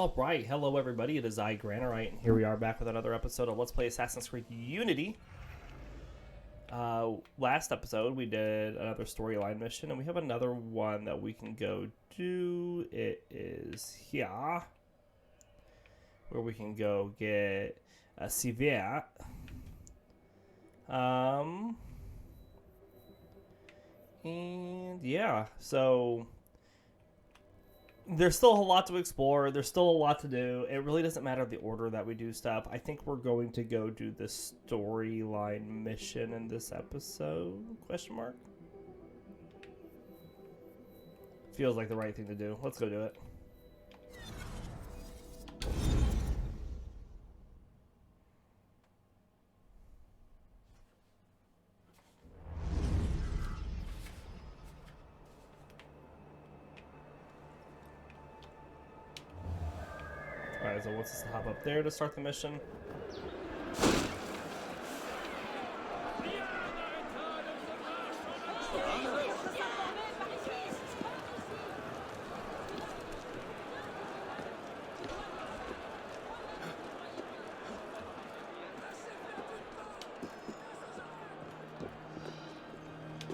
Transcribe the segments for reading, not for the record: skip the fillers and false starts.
Alright, hello everybody, it is I, Granarite, and here we are back with another episode of Let's Play Assassin's Creed Unity. Last episode we did another storyline mission, and we have another one that we can go do. It is here, where we can go get a civet. And yeah, so there's still a lot to explore. There's still a lot to do. It really doesn't matter the order that we do stuff. I think we're going to go do the storyline mission in this episode? Question mark? Feels like the right thing to do. Let's go do it. Alright, so wants us to hop up there to start the mission.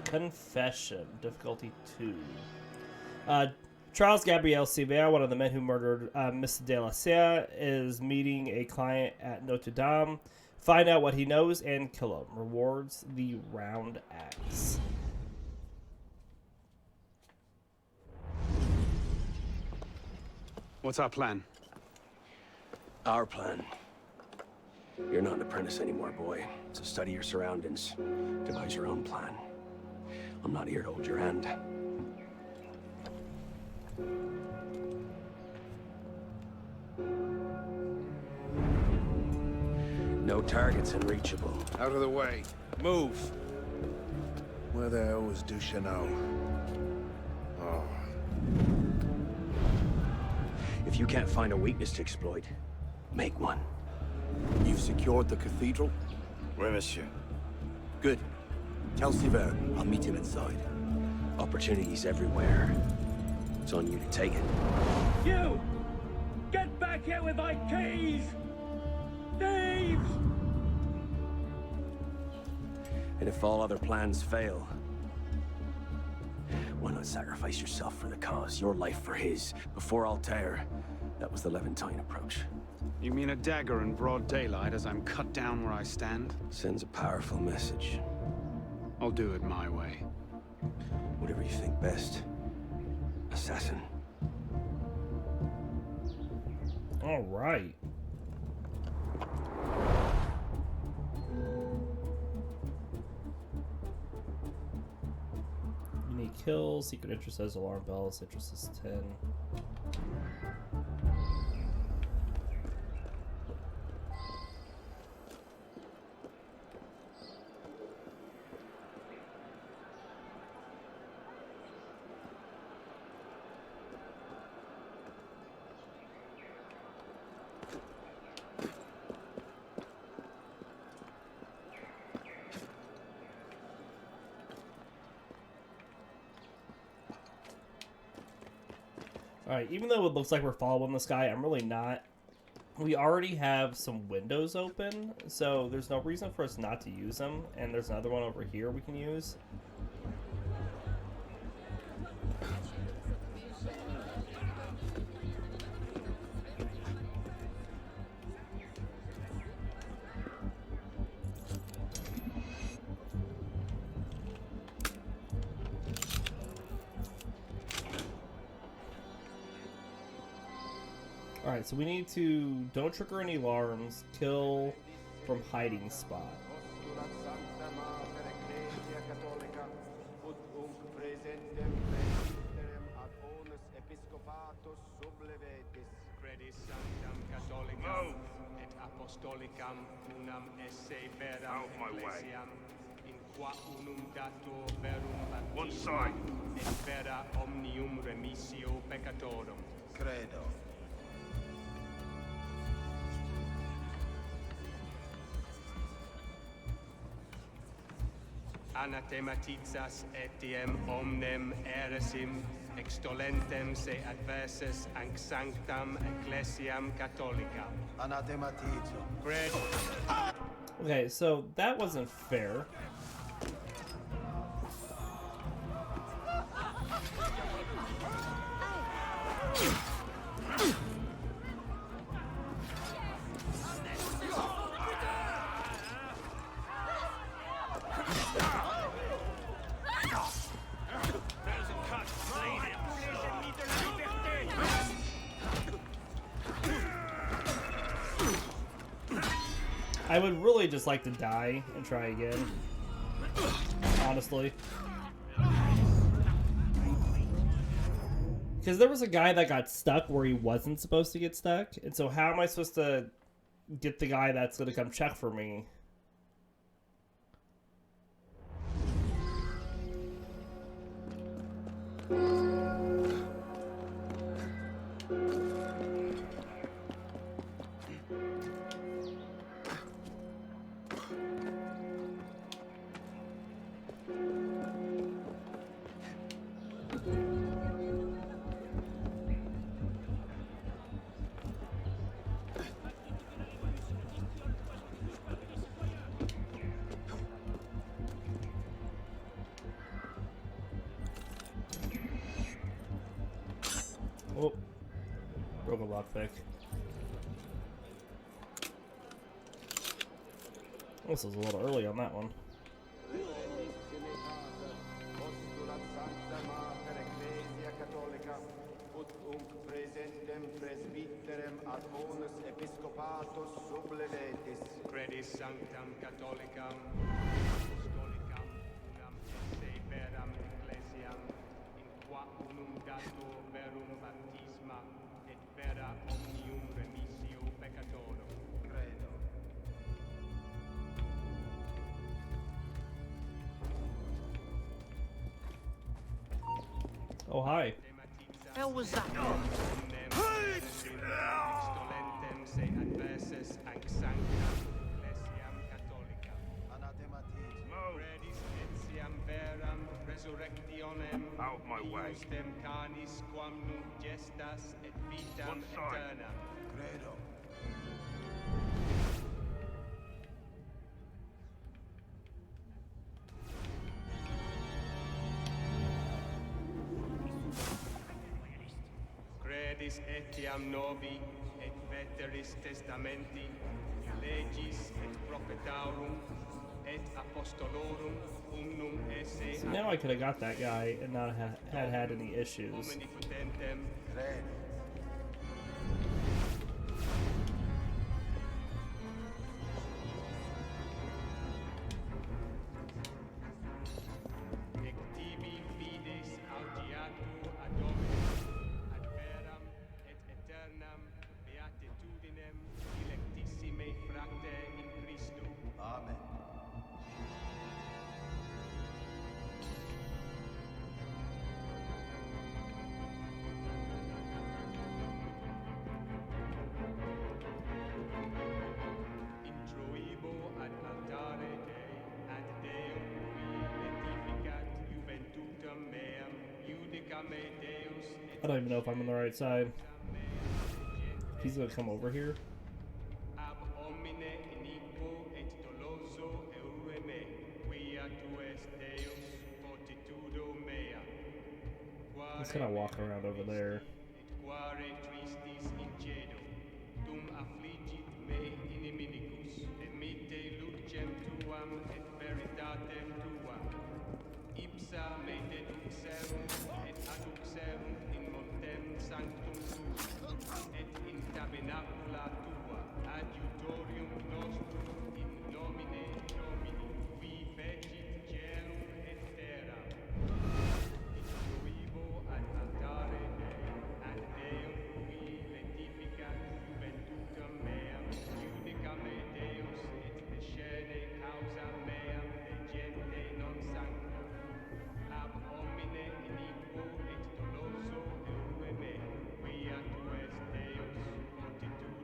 Confession, difficulty 2. Charles Gabriel Silva, one of the men who murdered Mr. de la Serre, is meeting a client at Notre Dame. Find out what he knows and kill him. Rewards the round axe. What's our plan? Our plan. You're not an apprentice anymore, boy. So study your surroundings. Devise your own plan. I'm not here to hold your hand. No targets unreachable. Out of the way. Move. Where the hell was Duchesneau? Oh. If you can't find a weakness to exploit, make one. You've secured the cathedral? Oui, monsieur. Good. Tell Sivert I'll meet him inside. Opportunities everywhere. It's on you to take it. You! Get back here with my keys! Thieves! And if all other plans fail, why not sacrifice yourself for the cause, your life for his? Before Altair, that was the Levantine approach. You mean a dagger in broad daylight as I'm cut down where I stand? Sends a powerful message. I'll do it my way. Whatever you think best, assassin. All right. Unique kills, secret interest says alarm bells, interest is 10. Alright, even though it looks like we're following this guy, I'm really not. We already have some windows open, so there's no reason for us not to use them. And there's another one over here we can use. Alright, so we need to don't trigger any alarms, kill from hiding spot. Out of my way. One side. Credo. Anathematizas etiem omnem eresim extolentem se adversus anc sanctam ecclesiam catholicam. Anathematizo. Cred Okay, so that wasn't fair. I would really just like to die and try again. Honestly. Because there was a guy that got stuck where he wasn't supposed to get stuck. And so how am I supposed to get the guy that's going to come check for me? Oh, broke a lockpick. This was a little early on that one. Postulat sancta mater ecclesia catholica, ut unc presentem presbyterem ad bonus episcopatus sublevetis. credis sanctam catholicam apostolicam unam esse veram ecclesiam in qua unum dato verum baptisma et vera omnium remissio peccatorum. Credo. Oh, hi. Hell was that? Extolentem se adversus anc sanctam ecclesiam catholicam. Anathematizo. Credis etiam veram resurrectionem Out of my way. iustem canis quam nunc gestas et vitam One side. aeternam. Credo. Credis etiam novi et veteris testamenti, legis et prophetarum et apostolorum unum esse So now I could have got that guy and not had any issues. omnipotentem Credo. ec tibi fides audiatur ad Dominum ad veram et aeternam beatitudinem dilectissime fracte in Christo. Amen. Introibo ad altare Dei, ad Deum qui letificat juventutem meam, judica me Deus et I don't even know if I'm on the right side. He's gonna come over here. ab homine iniquo et doloso eure me, quia tu es Deus, fortitudo mea. He's gonna walk around over there. Et quare tristis incedo, tum affligit me iniminicus, emitte lucem tuam et veritatem tuam. Ipsa me deduxerunt et adduxerunt in montem sanctum tuum, et in tabernacula tua, adjutorium nostrum in nomine Domini, qui fecit caelum et terram. Introibo ad altare Dei, ad Deum qui letificat juventutem meam, judica me Deus et descende causa meam de gente non sancta. Ab homine iniquo et doloso eure me, quia tu es Deus, fortitudo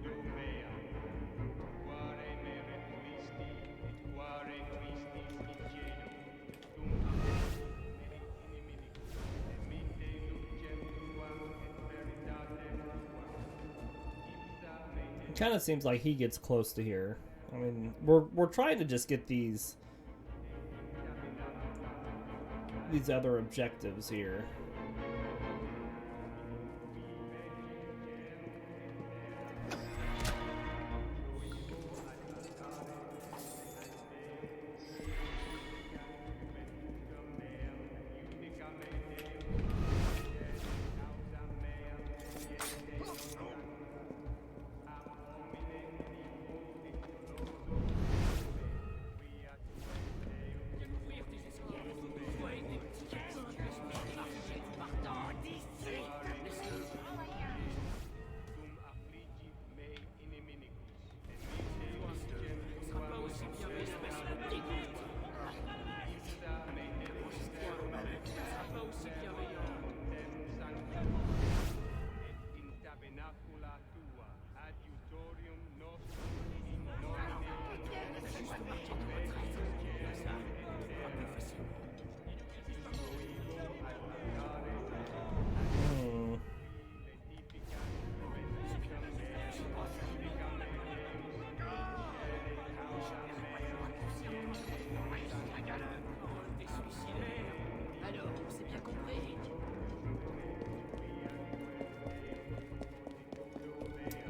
Kind of seems like he gets close to here. I mean, we're trying to just get these other objectives here.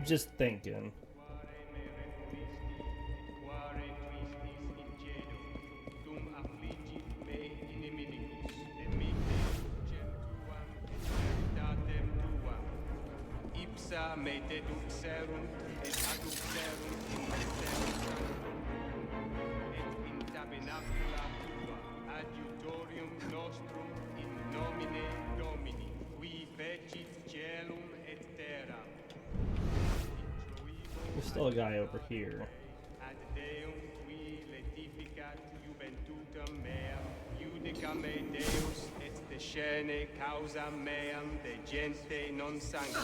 Just thinking. Ipsa me deduxerunt et adduxerunt et in tabernacula tua adjutorium nostrum in nomine Domini qui fecit caelum et terra. There's still a guy over here. Ad Deum qui letificat juventutem meam, judica me Deus et descene causa meam de gente non sancta.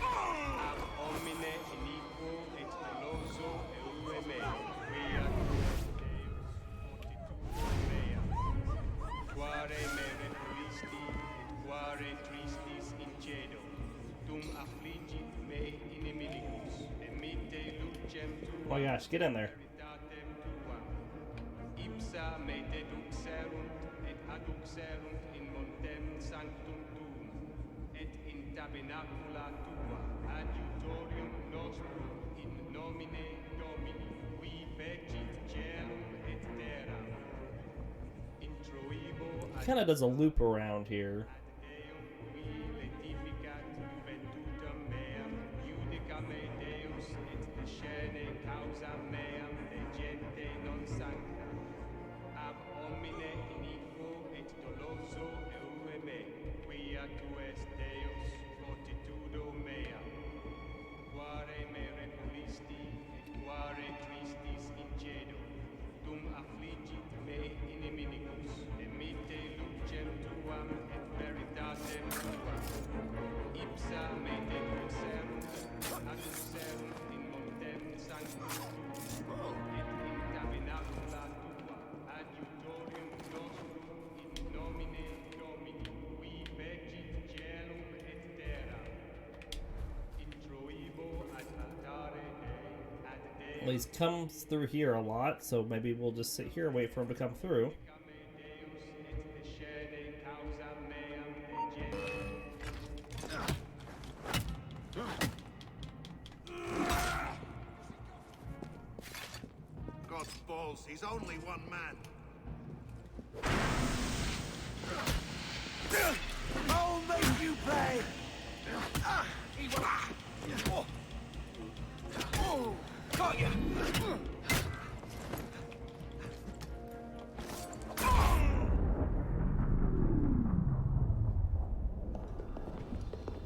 Ab homine iniquo et doloso eue me, quia Deus fortitudo mea. Quare me repulisti et quare tristis in cedo, tum affligit me iniminicus, emitte lucem Oh tuam. my gosh, get in there. Veritatem tuam. Ipsa me deduxerunt et adduxerunt in montem sanctum tuum, et in tabernacula tua adjutorium nostrum in nomine Domini, qui fecit caelum et terra. Introibo ad Kind of does a loop around here. Deum qui letificat juventutem meam, judica me Deus et descene causa meam de gente non sancta. Ab homine iniquo et doloso eue me, quia tu es Deus fortitudo mea. Quare me repulisti et quare tristis in cedo, tum affligit me iniminicus, emitte lucem tuam et veritatem tuam. Ipsa me deduxerunt, adduxerunt in montem sanctum tuum, et in tabernacula tua adjutorium nostrum in nomine Domini, qui fecit caelum et terra. Introibo ad altare Dei, ad Deum Well, he's comes through here a lot, so maybe we'll just sit here and wait for him to come through. Deus et descene causa meam de gente. God's balls, he's only one man. I'll make you pay! Got ya!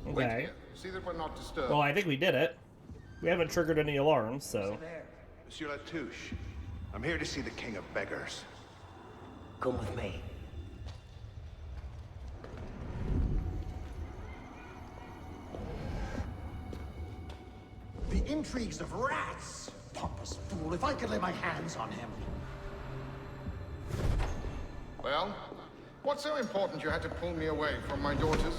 Okay. See that we're not disturbed. Well, I think we did it. We haven't triggered any alarms, so. Monsieur Latouche, I'm here to see the King of Beggars. Come with me. The intrigues of rats! Pompous fool, if I could lay my hands on him. Well, what's so important you had to pull me away from my daughters?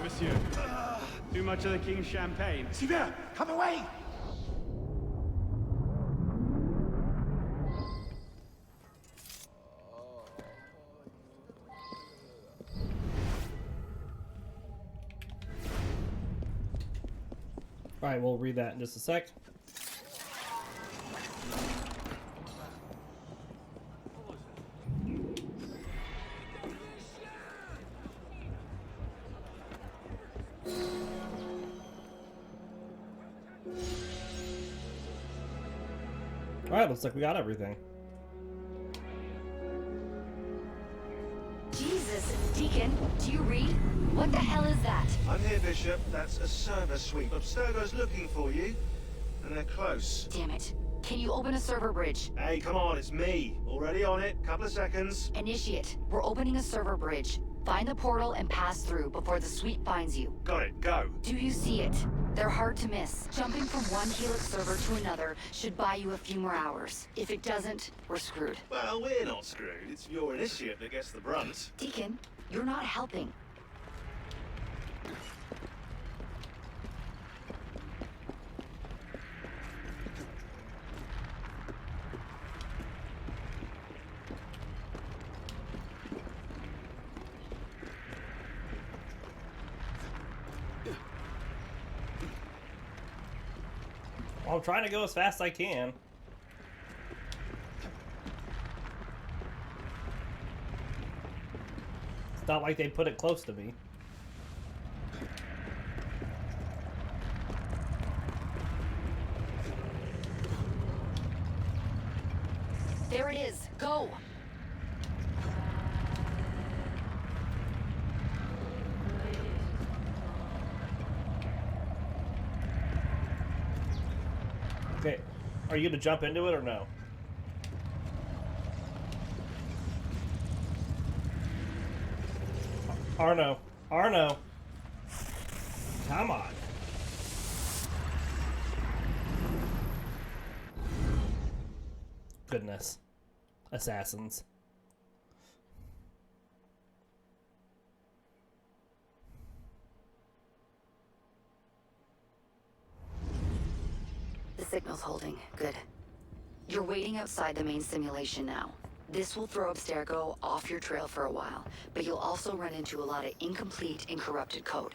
right, monsieur. Too much of the king's champagne. Sylvain, come away! All right, we'll read that in just a sec. All right, looks like we got everything. Jesus, Deacon, do you read? What the hell is that? I'm here, Bishop. That's a server suite. Abstergo's looking for you, and they're close. Damn it. Can you open a server bridge? Hey, come on, it's me. Already on it. Couple of seconds. Initiate. We're opening a server bridge. Find the portal and pass through before the suite finds you. Got it. Go. Do you see it? They're hard to miss. Jumping from one Helix server to another should buy you a few more hours. If it doesn't, we're screwed. Well, we're not screwed. It's your initiate that gets the brunt. Deacon, you're not helping. Well, I'm trying to go as fast as I can. It's not like they put it close to me. There it is. Go! Okay, are you gonna jump into it or no? Arno. Arno. Come on. Goodness. Assassins. The signal's holding. Good. You're waiting outside the main simulation now. This will throw Abstergo off your trail for a while, but you'll also run into a lot of incomplete and corrupted code.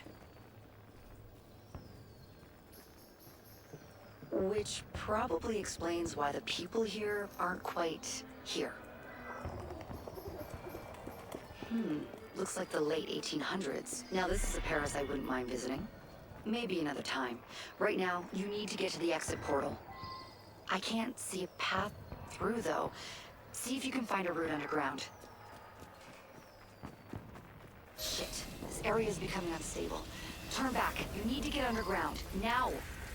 Which probably explains why the people here aren't quite here. Looks like the late 1800s. Now this is a Paris I wouldn't mind visiting. Maybe another time. Right now, you need to get to the exit portal. I can't see a path through, though. See if you can find a route underground. Shit. This area is becoming unstable. Turn back. You need to get underground. Now.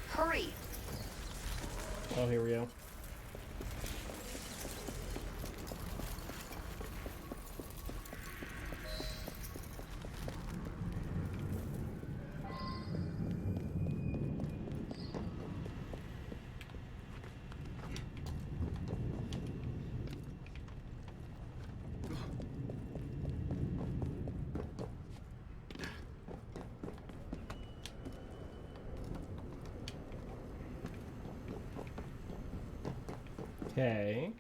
Hurry! Oh, here we go. Okay.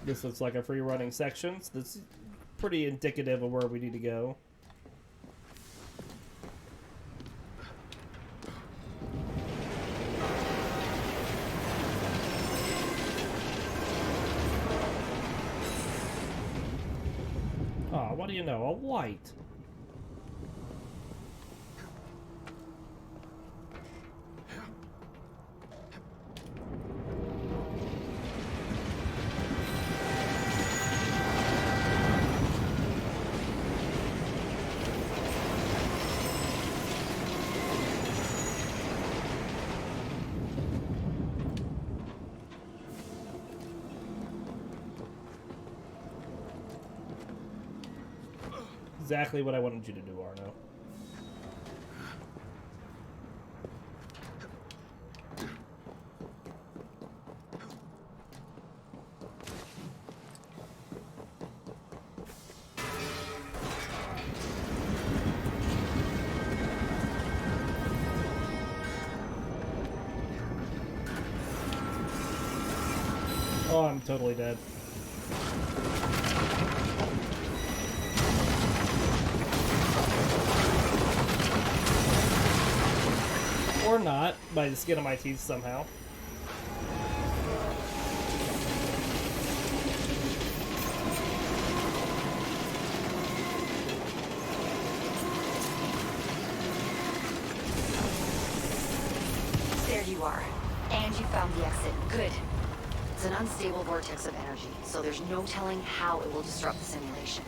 This looks like a free running section, so this is pretty indicative of where we need to go. Oh, what do you know? A light. Exactly what I wanted you to do, Arno. Oh, I'm totally dead. Or not, by the skin of my teeth somehow. There you are. And you found the exit. Good. It's an unstable vortex of energy, so there's no telling how it will disrupt the simulation.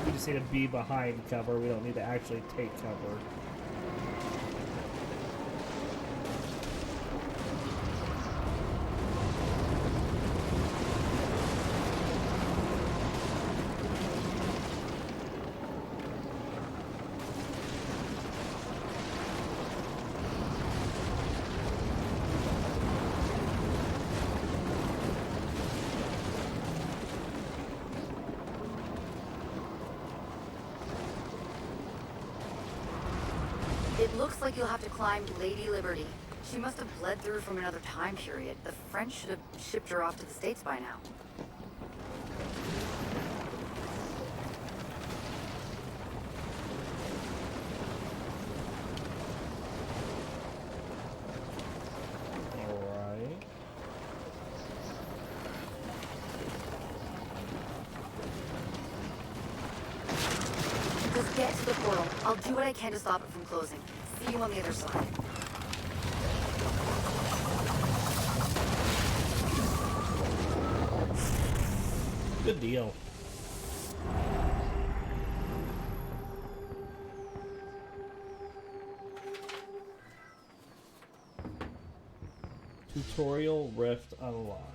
We just need to be behind cover. We don't need to actually take cover. It looks like you'll have to climb Lady Liberty. She must have bled through from another time period. The French should have shipped her off to the States by now. Alright. Just get to the portal. I'll do what I can to stop it from closing. See you on the other side. Good deal. Tutorial Rift unlocked.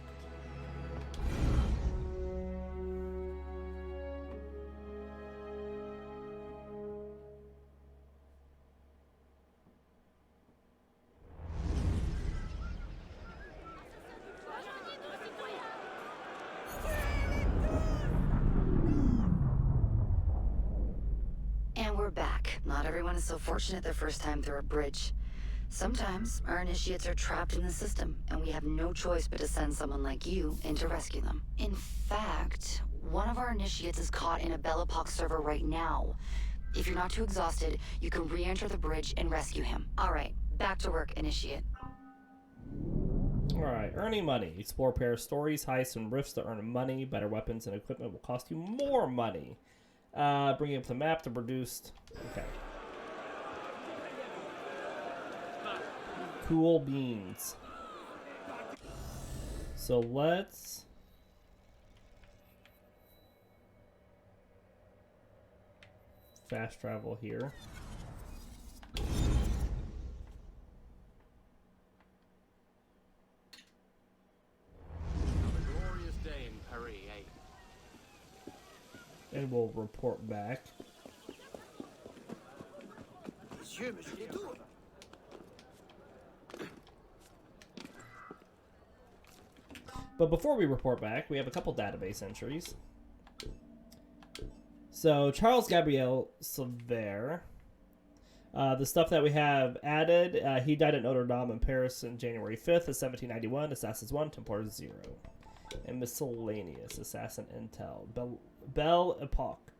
And we're back. Not everyone is so fortunate their first time through a bridge. Sometimes our initiates are trapped in the system, and we have no choice but to send someone like you in to rescue them. In fact, one of our initiates is caught in a Bellapox server right now. If you're not too exhausted, you can re-enter the bridge and rescue him. Alright, back to work, initiate. Alright, earning money. Explore pair stories, heists, and rifts to earn money. Better weapons and equipment will cost you more money. Bringing up the map to produce. Okay. Cool beans. So let's fast travel here. Glorious day in Paris, eh? And we'll report back. But before we report back, we have a couple database entries. So, Charles Gabriel Silver. The stuff that we have added, he died at Notre Dame in Paris on January 5th of 1791, Assassins 1, Templars 0. And miscellaneous, Assassin Intel, Belle Epoque.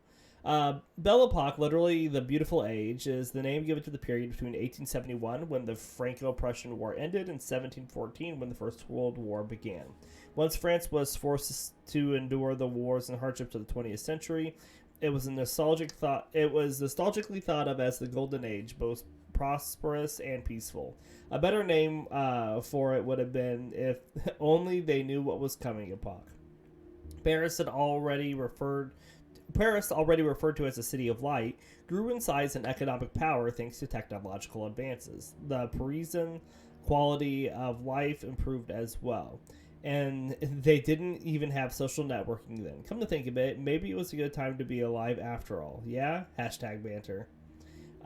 Belle Epoque, literally the beautiful age, is the name given to the period between 1871, when the Franco-Prussian War ended, and 1714, when the First World War began. Once France was forced to endure the wars and hardships of the 20th century, it was nostalgically thought of as the Golden Age, both prosperous and peaceful. A better name for it would have been if only they knew what was coming. Epoch. Paris, already referred to as a city of light, grew in size and economic power thanks to technological advances. The Parisian quality of life improved as well. And they didn't even have social networking then. Come to think of it, maybe it was a good time to be alive after all. Yeah? Hashtag banter.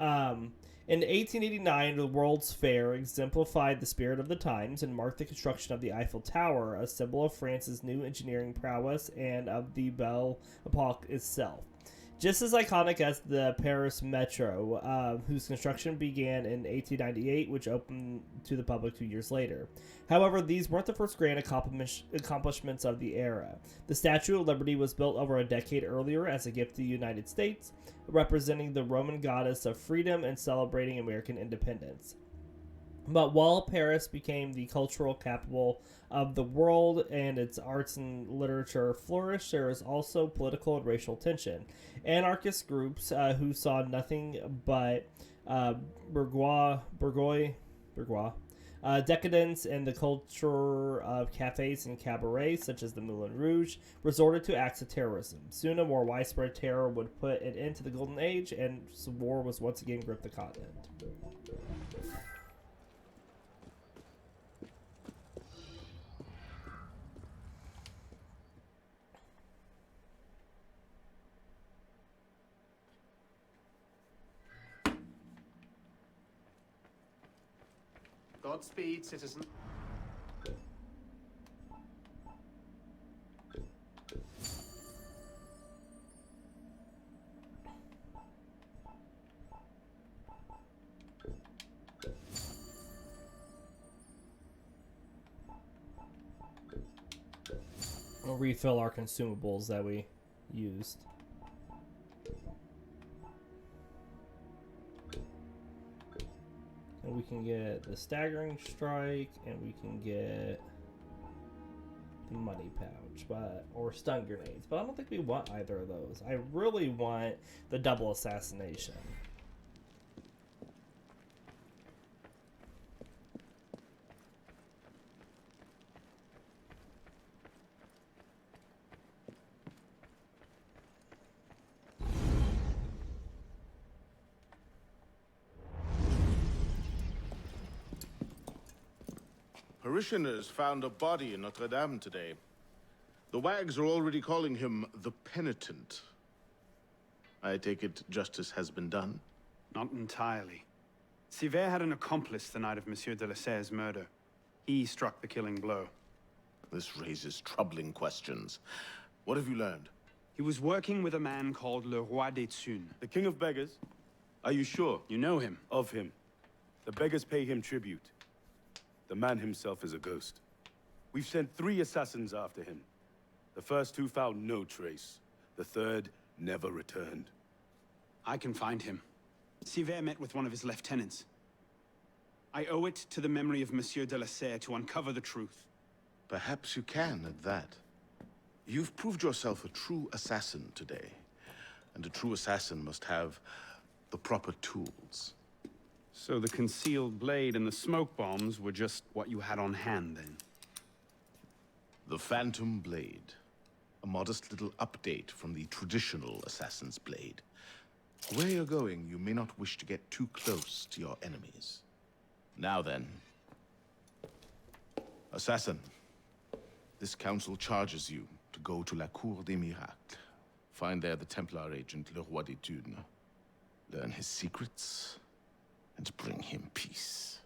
In 1889, the World's Fair exemplified the spirit of the times and marked the construction of the Eiffel Tower, a symbol of France's new engineering prowess and of the Belle Epoque itself. Just as iconic as the Paris Metro, whose construction began in 1898, which opened to the public 2 years later. However, these weren't the first grand accomplishments of the era. The Statue of Liberty was built over a decade earlier as a gift to the United States, representing the Roman goddess of freedom and celebrating American independence. But while Paris became the cultural capital of the world and its arts and literature flourished, there was also political and racial tension. Anarchist groups who saw nothing but bourgeois decadence in the culture of cafes and cabarets, such as the Moulin Rouge, resorted to acts of terrorism. Soon a more widespread terror would put an end to the Golden Age, and war was once again gripped the continent. Godspeed, citizen. We'll refill our consumables that we used. And we can get the staggering strike, and we can get the money pouch, or stun grenades. But I don't think we want either of those. I really want the double assassination. Parishioners found a body in Notre Dame today. The wags are already calling him the Penitent. I take it justice has been done? Not entirely. Sivert had an accomplice the night of Monsieur de la Serre's murder. He struck the killing blow. This raises troubling questions. What have you learned? He was working with a man called Le Roi des Thunes. The King of Beggars? Are you sure? You know him? Of him. The beggars pay him tribute. The man himself is a ghost. We've sent 3 assassins after him. The first 2 found no trace. The third never returned. I can find him. Sivert met with one of his lieutenants. I owe it to the memory of Monsieur de la Serre to uncover the truth. Perhaps you can at that. You've proved yourself a true assassin today. And a true assassin must have the proper tools. So the concealed blade and the smoke bombs were just what you had on hand, then? The Phantom Blade. A modest little update from the traditional assassin's blade. Where you're going, you may not wish to get too close to your enemies. Now then. Assassin. This council charges you to go to La Cour des Miracles. Find there the Templar agent, Le Roi des Thunes. Learn his secrets, and bring him peace.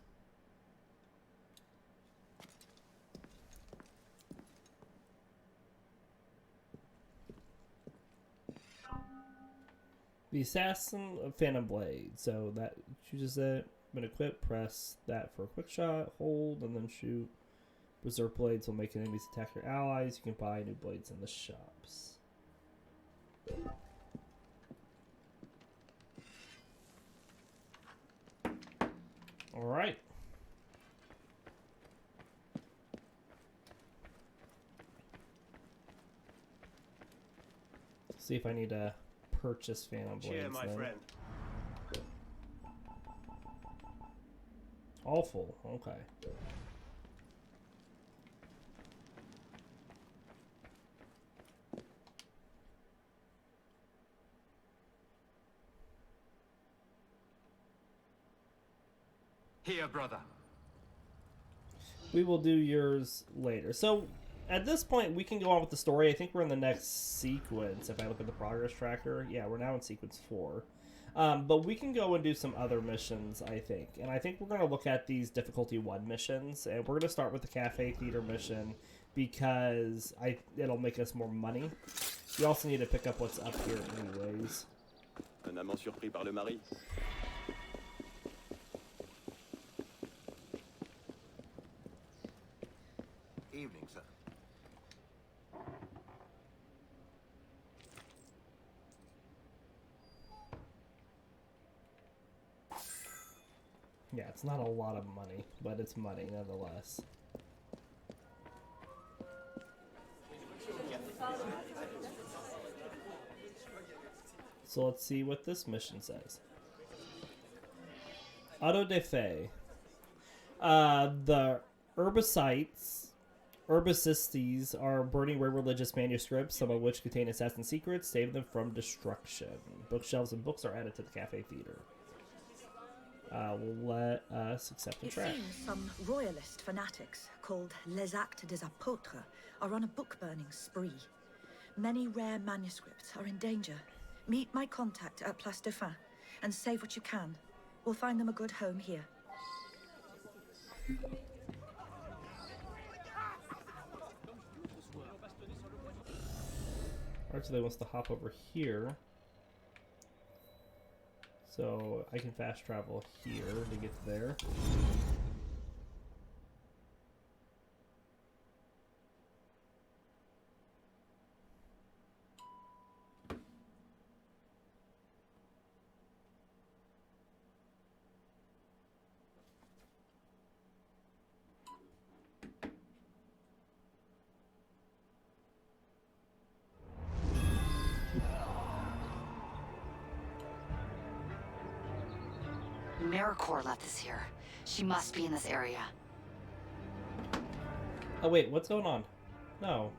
The Assassin of Phantom Blade. So that chooses that. When equipped, press that for a quick shot, hold, and then shoot. Berserk blades will make enemies attack your allies. You can buy new blades in the shops. Alright. See if I need to purchase Phantom Blades. Cheer, my friend. Awful. Okay. Here, brother. We will do yours later. So, at this point, we can go on with the story. I think we're in the next sequence. If I look at the progress tracker, yeah, we're now in sequence 4. But we can go and do some other missions, I think. And I think we're going to look at these difficulty 1 missions. And we're going to start with the Cafe Theater mission because it'll make us more money. We also need to pick up what's up here anyways. Un amant surpris par le mari. Evening, sir. Yeah, it's not a lot of money, but it's money nonetheless. So let's see what this mission says. Auto de fe. The herbacistes are burning rare religious manuscripts, some of which contain assassin secrets, saving them from destruction. Bookshelves and books are added to the Cafe Theater. Let us accept the track. It seems some royalist fanatics called Les Actes des Apôtres are on a book-burning spree. Many rare manuscripts are in danger. Meet my contact at Place Dauphine and save what you can. We'll find them a good home here. Alright, so they wants to hop over here. So I can fast travel here to get there. AmeriCorps left this here. She must be in this area. Oh wait, what's going on? No.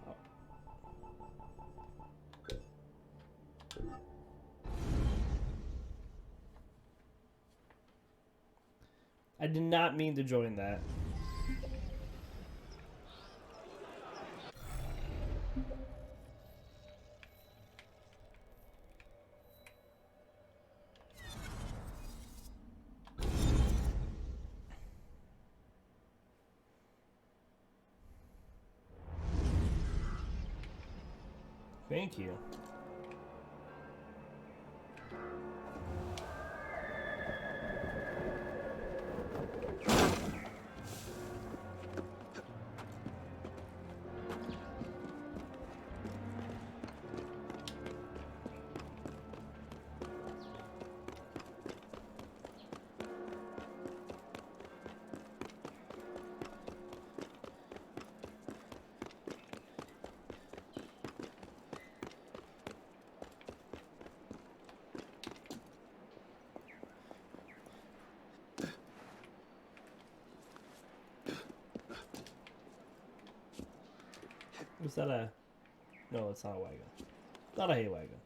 I did not mean to join that. Thank you. Is that a... No, it's not a wagon. Not a hay wagon.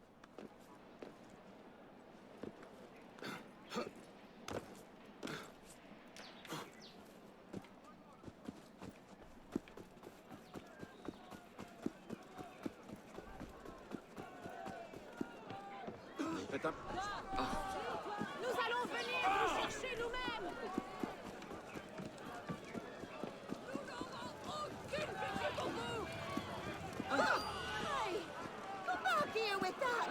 Nous allons venir vous chercher nous-mêmes. Nous n'aurons aucune pitié pour vous. Hey! Come back here with that!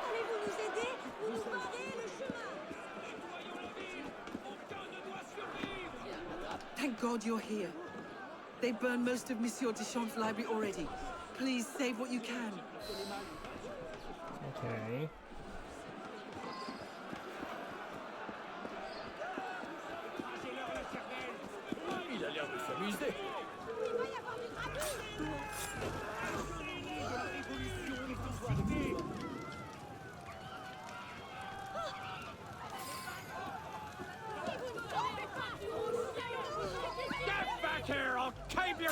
Allez-vous nous aider ou nous barrer le chemin? Nettoyons la ville! Aucun ne doit survivre! Thank God you're here. They burned most of Monsieur Deschamps' library already. Please save what you can. Okay. Il a l'air de s'amuser. Il va y avoir du trafic. La révolution est emportée. Get back here! I'll cave your...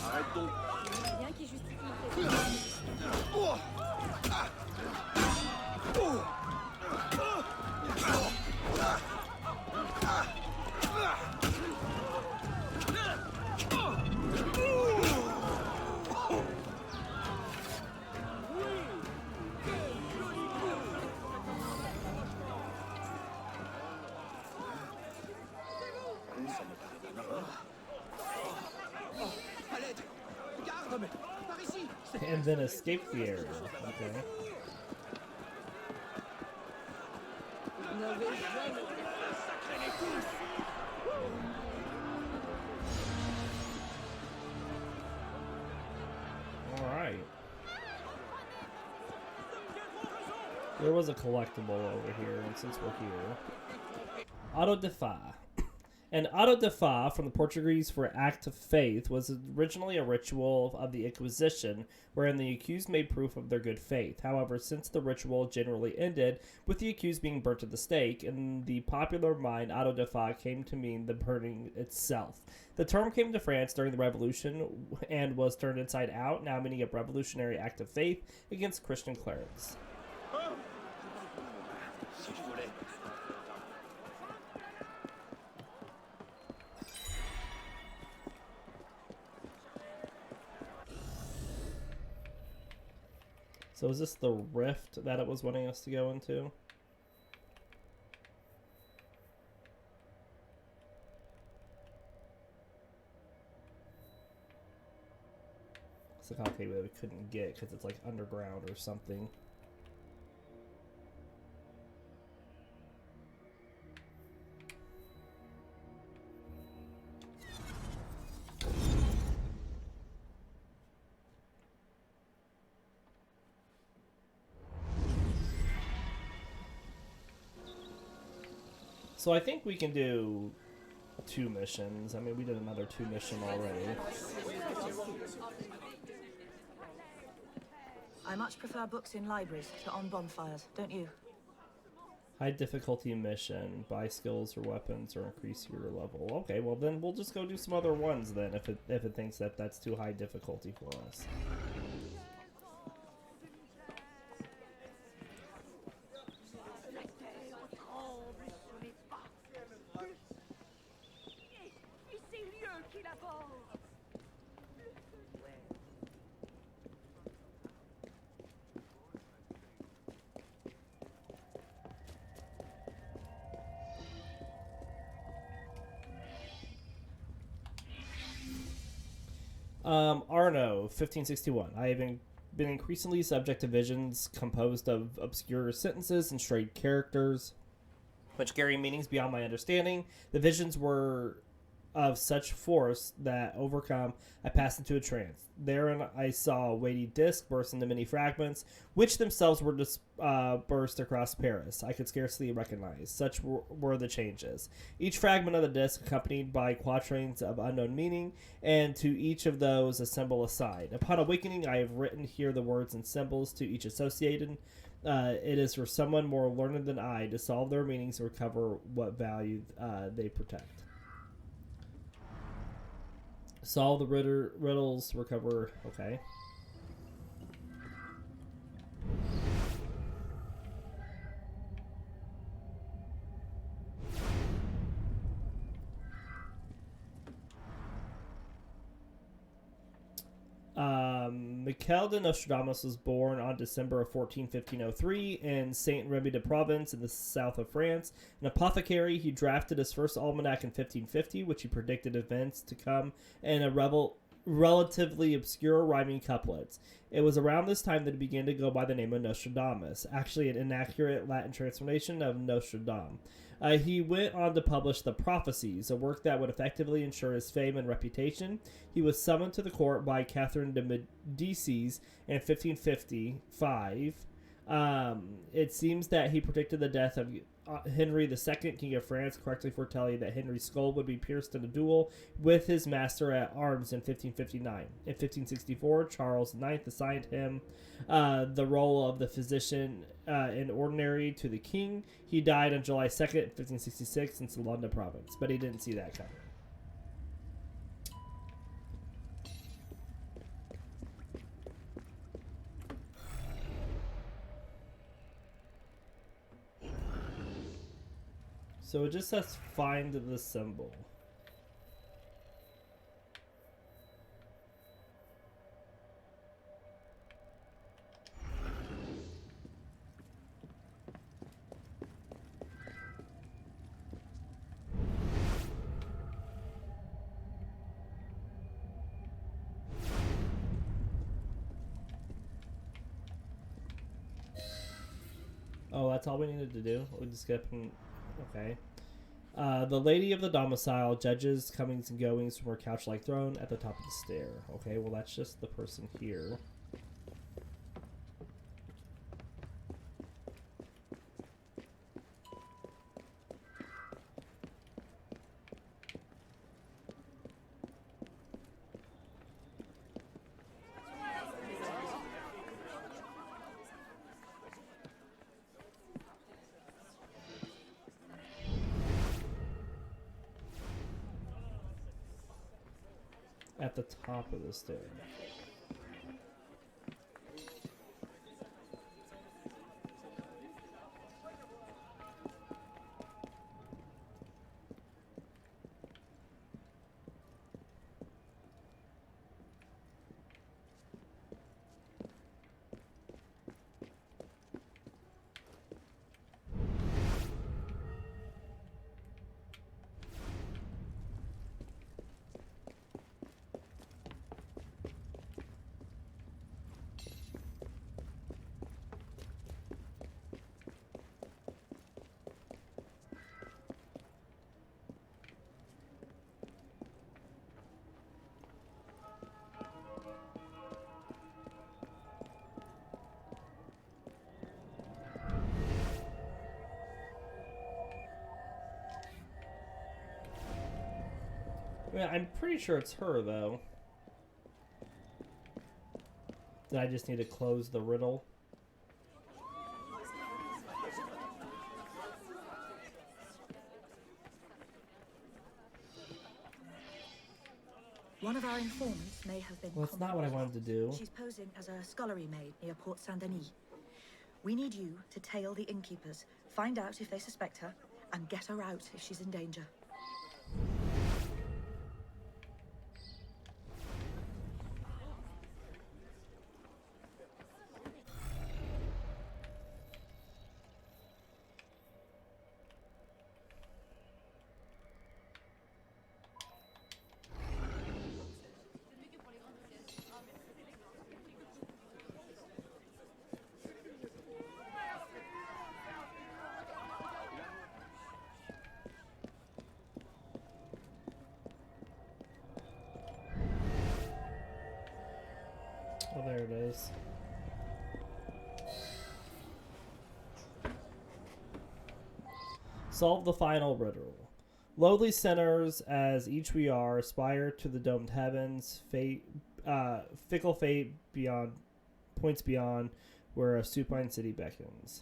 Arrête donc. Rien And then escape the area. Okay. Alright. There was a collectible over here, and since we're here. Auto de Fa. An auto de fa, from the Portuguese for act of faith, was originally a ritual of the Inquisition wherein the accused made proof of their good faith. However, since the ritual generally ended with the accused being burnt at the stake, in the popular mind, auto de fa came to mean the burning itself. The term came to France during the Revolution and was turned inside out, now meaning a revolutionary act of faith against Christian clerics. So is this the rift that it was wanting us to go into? It's like, okay, we couldn't get because it's like underground or something. So I think we can do 2 missions. I mean, we did another 2 mission already. I much prefer books in libraries to on bonfires, don't you? High difficulty mission, buy skills or weapons or increase your level. Okay, well then we'll just go do some other ones then if it thinks that that's too high difficulty for us. Arno, 1561. I have been increasingly subject to visions composed of obscure sentences and strayed characters, which carry meanings beyond my understanding. The visions were of such force that, overcome, I passed into a trance. Therein I saw a weighty disc burst into many fragments, which themselves were dispersed across Paris. I could scarcely recognize. Such were the changes. Each fragment of the disc accompanied by quatrains of unknown meaning, and to each of those a symbol assigned. Upon awakening, I have written here the words and symbols to each associated. It is for someone more learned than I to solve their meanings and recover what value they protect. Solve the riddles, recover. Okay. Michel de Nostradamus was born on December of 1503 in Saint Remy de Provence in the south of France. An apothecary, he drafted his first almanac in 1550, which he predicted events to come in a relatively obscure rhyming couplets. It was around this time that he began to go by the name of Nostradamus, actually an inaccurate Latin translation of Notre Dame. He went on to publish the Prophecies, a work that would effectively ensure his fame and reputation. He was summoned to the court by Catherine de Medicis in 1555. It seems that he predicted the death of Henry II, King of France, correctly foretelling that Henry's skull would be pierced in a duel with his master at arms in 1559. In 1564, Charles IX assigned him the role of the physician in ordinary to the king. He died on July 2nd, 1566 in Salonda province, but he didn't see that coming. So it just says find the symbol. Oh, that's all we needed to do? We just get... Okay. The lady of the domicile judges comings and goings from her couch-like throne at the top of the stair. Okay, well that's just the person here. At the top of the stair. Yeah, I'm pretty sure it's her, though. Did I just need to close the riddle? One of our informants may have been... Well, that's not what I wanted to do. She's posing as a scullery maid near Port Saint-Denis. We need you to tail the innkeepers, find out if they suspect her, and get her out if she's in danger. Oh, there it is. Solve the final riddle. Lowly sinners, as each we are, aspire to the domed heavens. Fickle fate beyond points beyond, where a supine city beckons.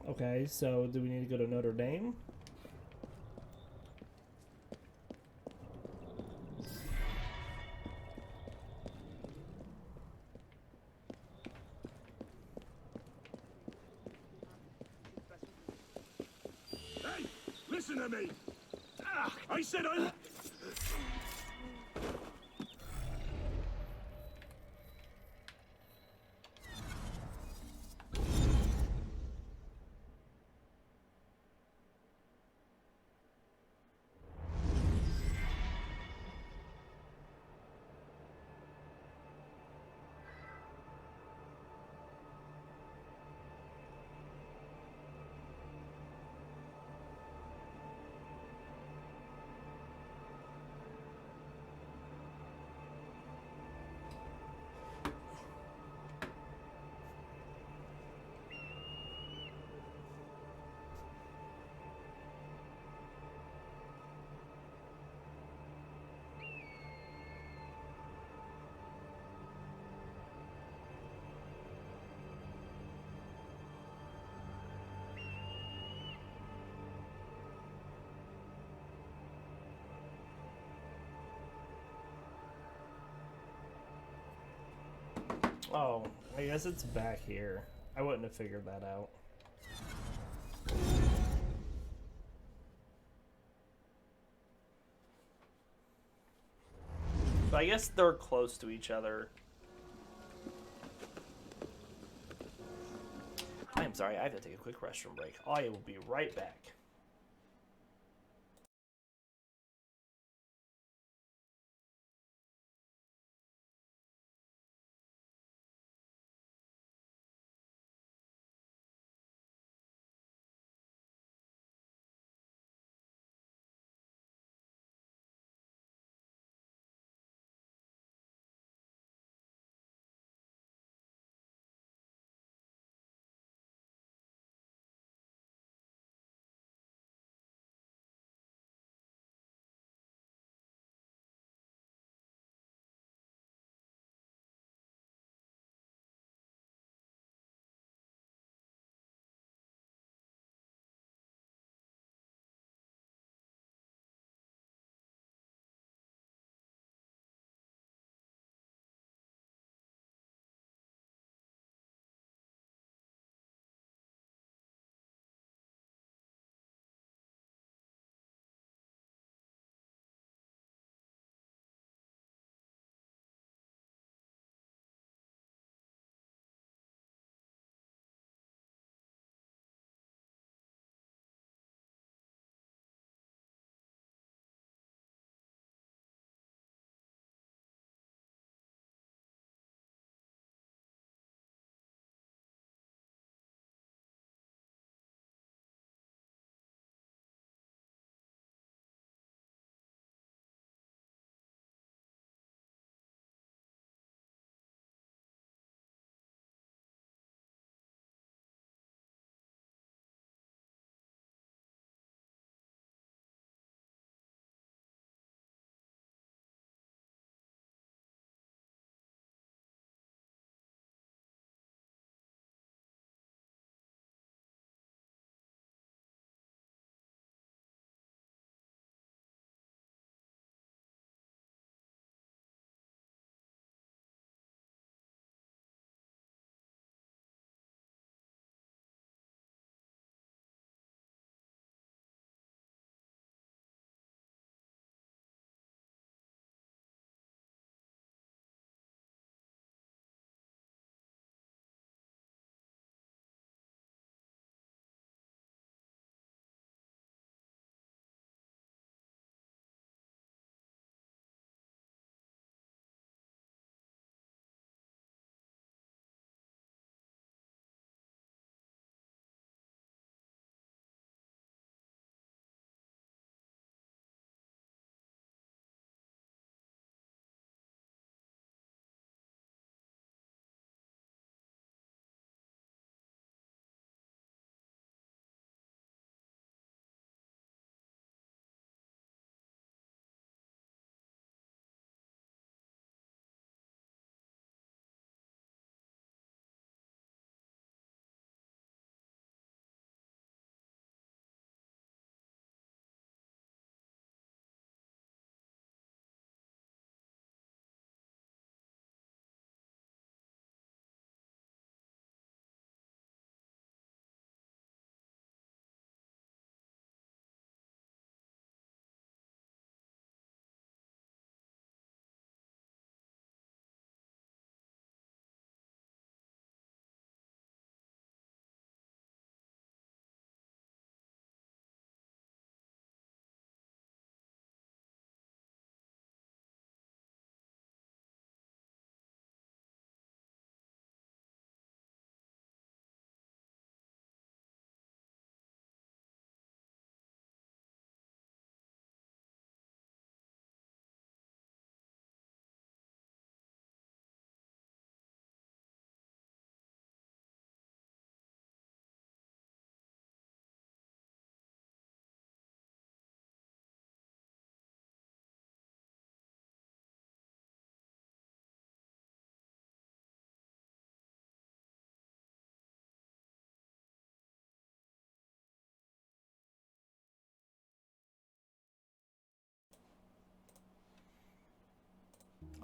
Okay, so do we need to go to Notre Dame? Hey, listen to me. I said I... Oh, I guess it's back here. I wouldn't have figured that out. But I guess they're close to each other. I'm sorry, I have to take a quick restroom break. I will be right back.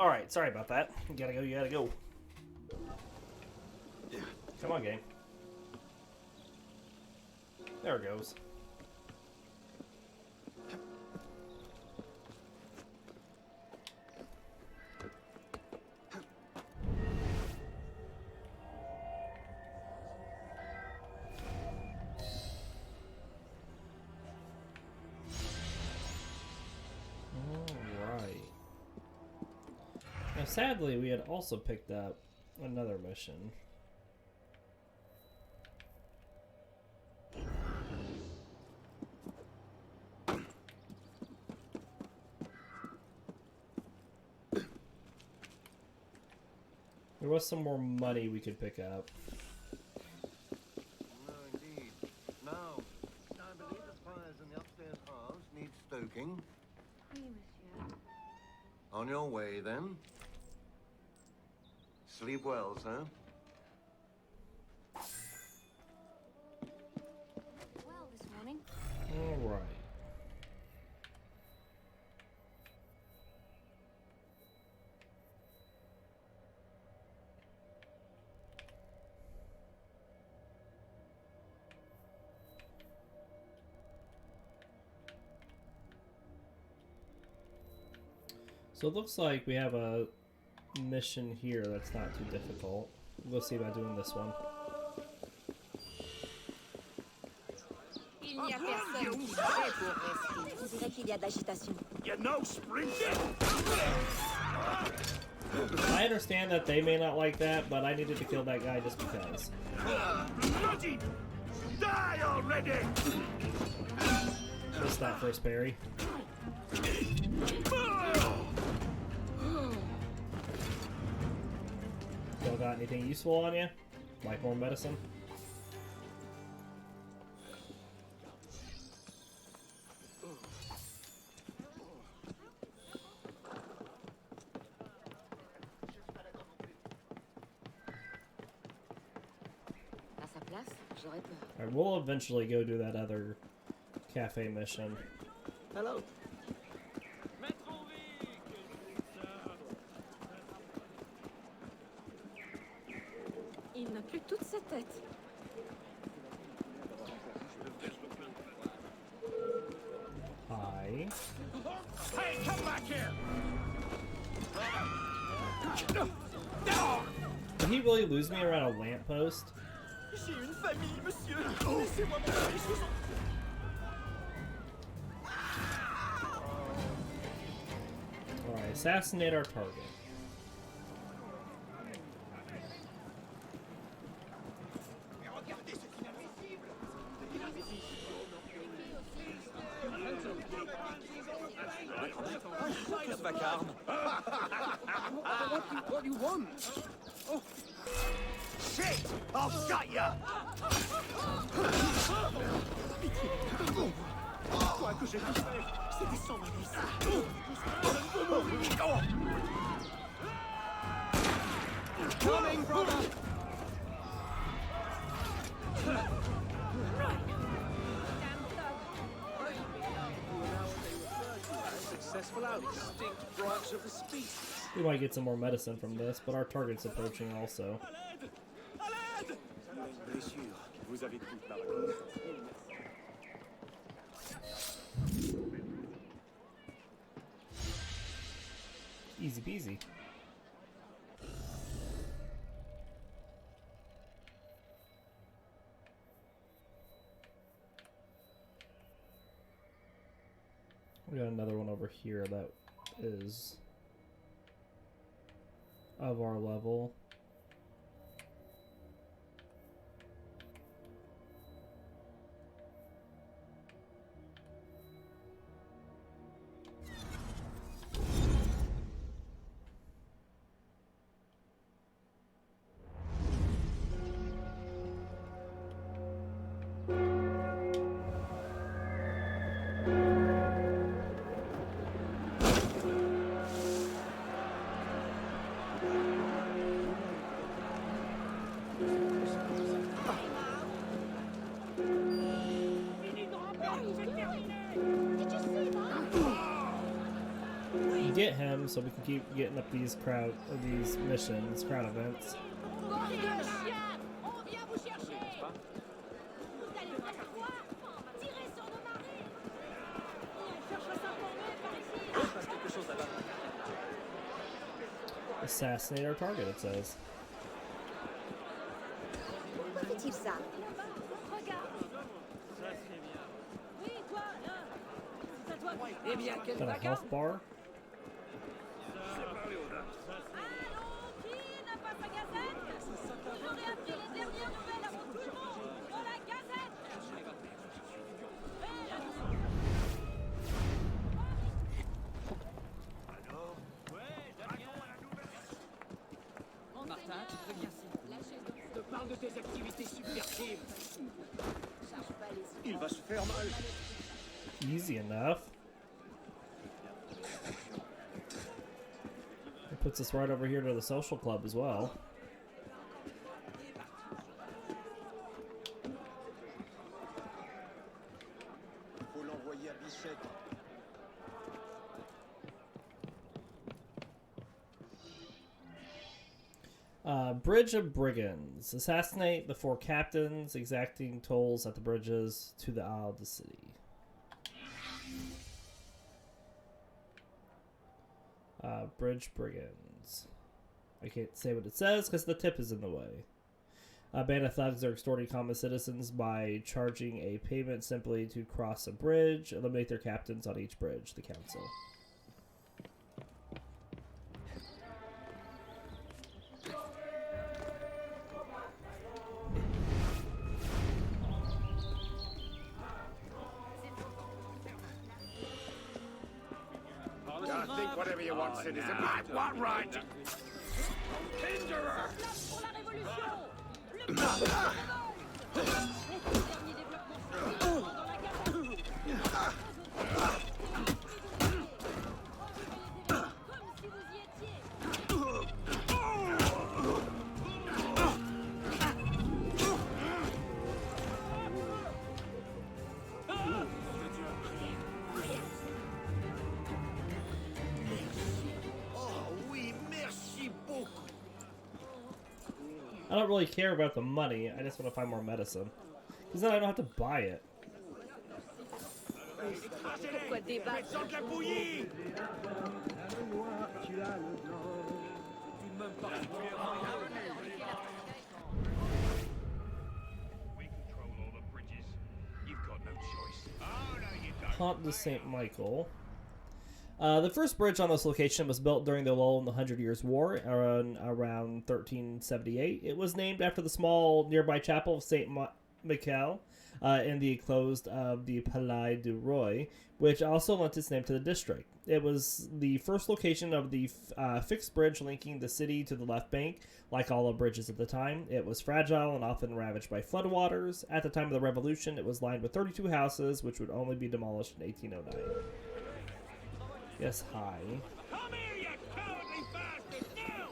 Alright, sorry about that. You gotta go, you gotta go. Come on, game. There it goes. Sadly, we had also picked up another mission. There was some more money we could pick up. No, indeed. Now, I believe the fires in the upstairs halves need stoking. Oui, monsieur. On your way, then. Sleep well, sir. Well, this morning. All right. So it looks like we have a mission here that's not too difficult. We'll see about doing this one. Il n'y a personne qui fait pour rester. On dirait qu'il y a de l'agitation. You know, sprinting! I understand that they may not like that, but I needed to kill that guy just because. Bloody! Die already! What's that first parry? Still got anything useful on you? Like more medicine? À sa place, j'aurais peur. Alright, we'll eventually go do that other cafe mission. Hello. Il n'a plus toute sa tête. Hi. Hey, come back here! Did he really lose me around a lamppost? J'ai une famille, monsieur! Laissez-moi parler, je vous en... Alright, assassinate our target. Qu'est-ce vacarme? What do you want? Oh. Shit! I've got ya! Quoi que j'ai pu faire, c'était sans malice. Coming, brother! Successful out extinct branch of the species. We might get some more medicine from this, but our target's approaching also. Messieurs, vous avez toute la raison. Easy peasy. We got another one over here that is of our level. Get him so we can keep getting up these missions, crowd events. Assassinate our target, it says. Pourquoi fait-il ça? Got a health bar. va se faire mal. Easy enough. It puts us right over here to the social club as well. Faut l'envoyer à Bichette. Bridge of Brigands. Assassinate the 4 captains, exacting tolls at the bridges to the Isle of the City. Bridge Brigands. I can't say what it says because the tip is in the way. A band of thugs are extorting common citizens by charging a payment simply to cross a bridge. Eliminate their captains on each bridge. The council. Think whatever you want, citizen. What right? Hinderer! Pour la révolution! Le dernier développement dans la galaxie! Comme si vous y étiez! I don't really care about the money. I just want to find more medicine. Because then I don't have to buy it. Pourquoi débattre? De la bouillie! We control all the bridges. You've got no choice. Oh, no, you don't. Pont de Saint Michael. The first bridge on this location was built during the lull in the 100 Years' War around 1378. It was named after the small nearby chapel of Saint Michael in the enclosed of the Palais du Roi, which also lent its name to the district. It was the first location of the fixed bridge linking the city to the left bank. Like all the bridges at the time, it was fragile and often ravaged by floodwaters. At the time of the Revolution, it was lined with 32 houses, which would only be demolished in 1809. Yes, hi. Come here, you cowardly bastard! Now!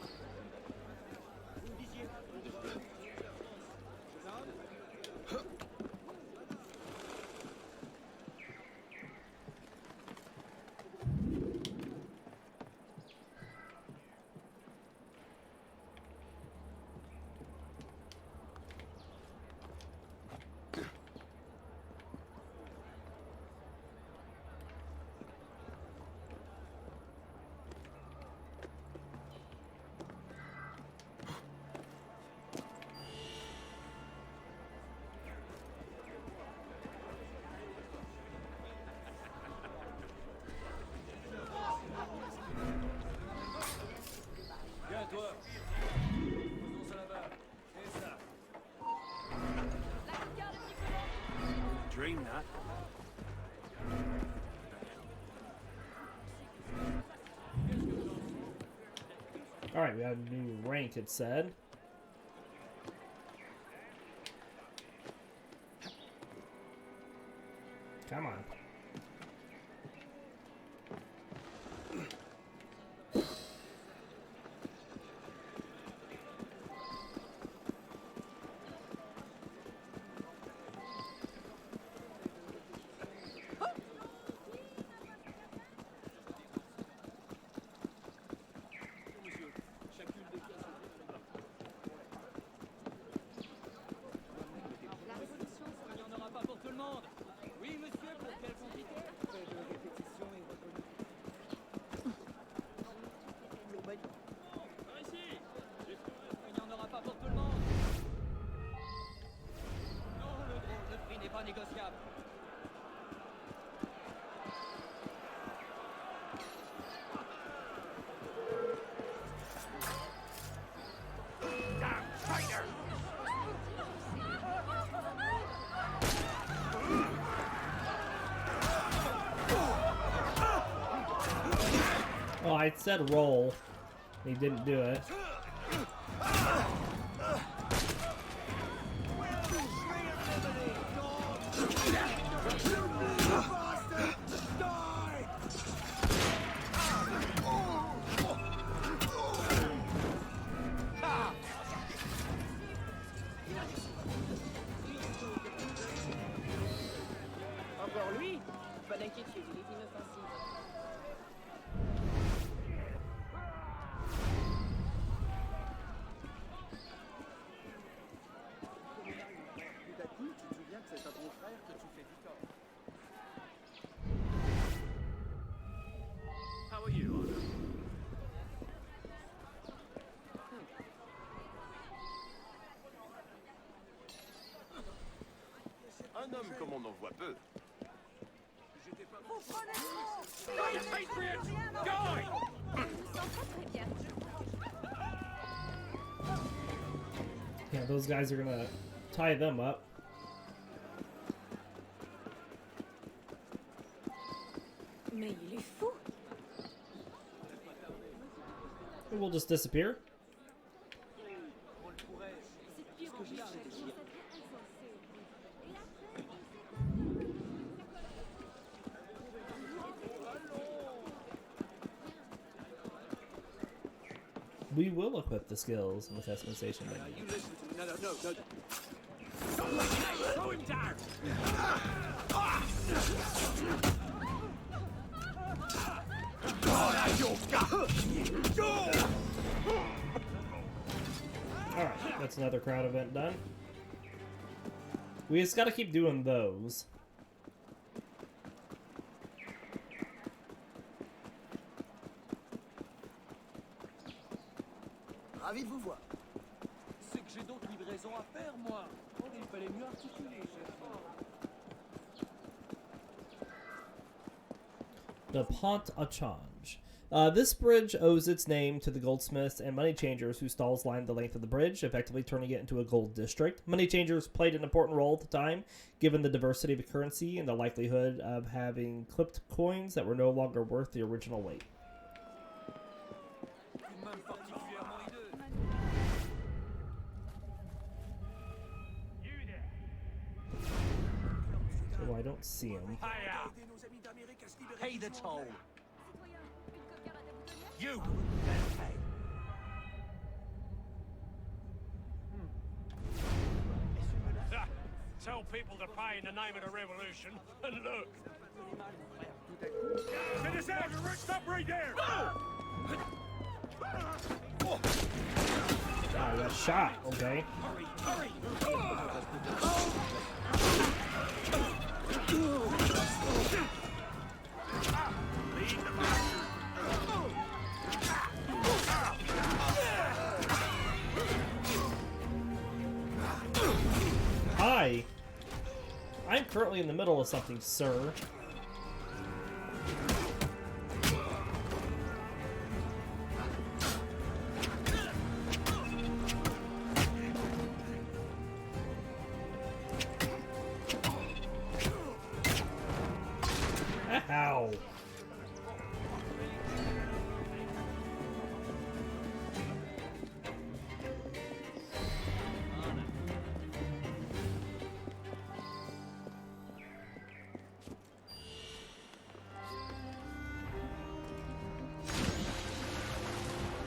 Dream that. Alright, we have a new rank, it said. Come on. Oh, I said roll. He didn't do it. Oui, pas d'inquiétude, il est inoffensif. Tout à coup, tu te souviens que c'est à ton frère que tu fais du tort. How are you, Honor? Un homme comme on en voit peu. Vous prenez trop! Yeah, those guys are gonna tie them up. Mais il est fou! And we'll just disappear. We will equip the skills in the customization menu. You listen to me. No. Throw him down! Alright, that's another crowd event done. We just gotta keep doing those. Ravi de vous voir. C'est que j'ai d'autres livraisons à faire, moi. Oh, il fallait mieux articuler, chef. The Pont au Change. This bridge owes its name to the goldsmiths and money changers whose stalls lined the length of the bridge, effectively turning it into a gold district. Money changers played an important role at the time, given the diversity of the currency and the likelihood of having clipped coins that were no longer worth the original weight. Oh, I don't see him. Pay the toll. You! Tell people to pay in the name of the revolution, and look! Get us out! You're stop right there! Oh, I got shot. Okay. Hurry! Hi. I'm currently in the middle of something, sir. Ow.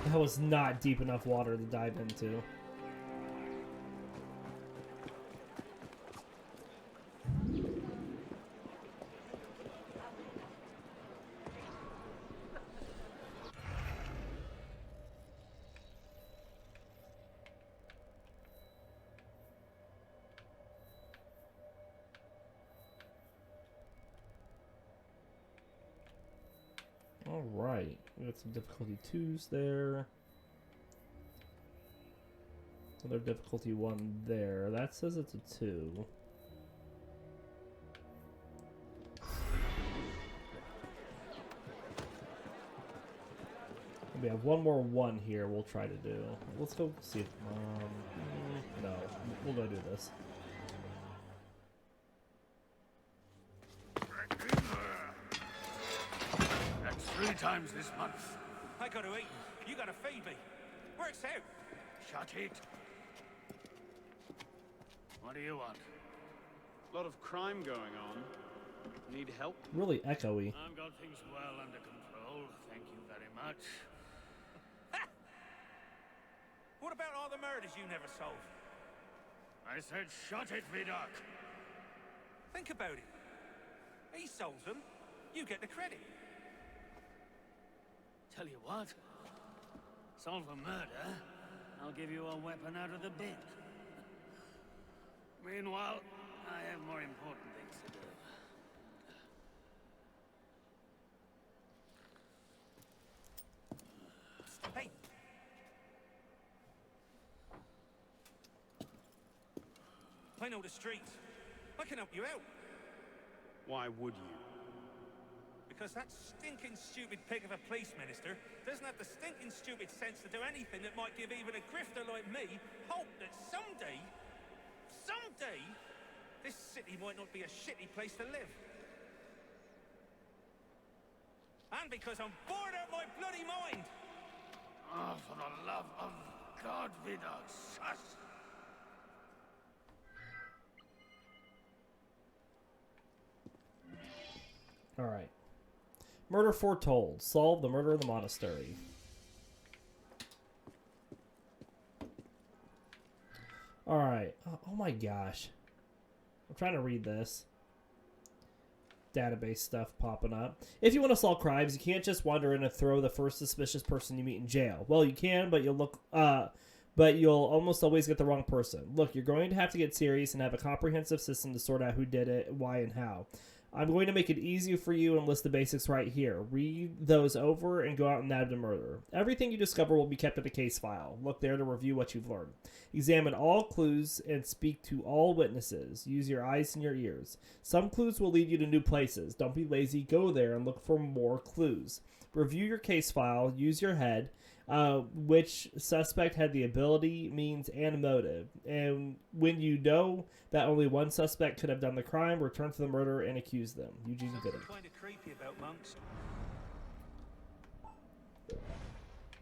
That was not deep enough water to dive into. Alright, we got some difficulty 2s there. Another difficulty 1 there. That says it's a 2. We have one more 1 here we'll try to do. Let's go see if, no, we'll go do this. That's 3 times this month. I gotta eat. You gotta feed me. Works out. Shut it. What do you want? A lot of crime going on. Need help? Really echoey. I've got things well under control. Thank you very much. What about all the murders you never solved? I said shut it, Vidoc. Think about it. He solves them. You get the credit. Tell you what. Solve a murder, I'll give you a weapon out of the bin. Meanwhile, I have more important things to do. Hey! I know the streets. I can help you out. Why would you? Because that stinking stupid pig of a police minister doesn't have the stinking stupid sense to do anything that might give even a grifter like me hope that someday, this city might not be a shitty place to live. And because I'm bored out my bloody mind! Oh, for the love of God, wieder sus! Alright. Murder foretold. Solve the murder of the monastery. Alright. Oh my gosh. I'm trying to read this. Database stuff popping up. If you want to solve crimes, you can't just wander in and throw the first suspicious person you meet in jail. Well, you can, but you'll almost always get the wrong person. Look, you're going to have to get serious and have a comprehensive system to sort out who did it, why, and how. I'm going to make it easy for you and list the basics right here. Read those over and go out and nab the murder. Everything you discover will be kept in a case file. Look there to review what you've learned. Examine all clues and speak to all witnesses. Use your eyes and your ears. Some clues will lead you to new places. Don't be lazy. Go there and look for more clues. Review your case file. Use your head. Which suspect had the ability, means, and motive. And when you know that only one suspect could have done the crime, return to the murderer and accuse them. Eugene Bitter. Kind of creepy about monks.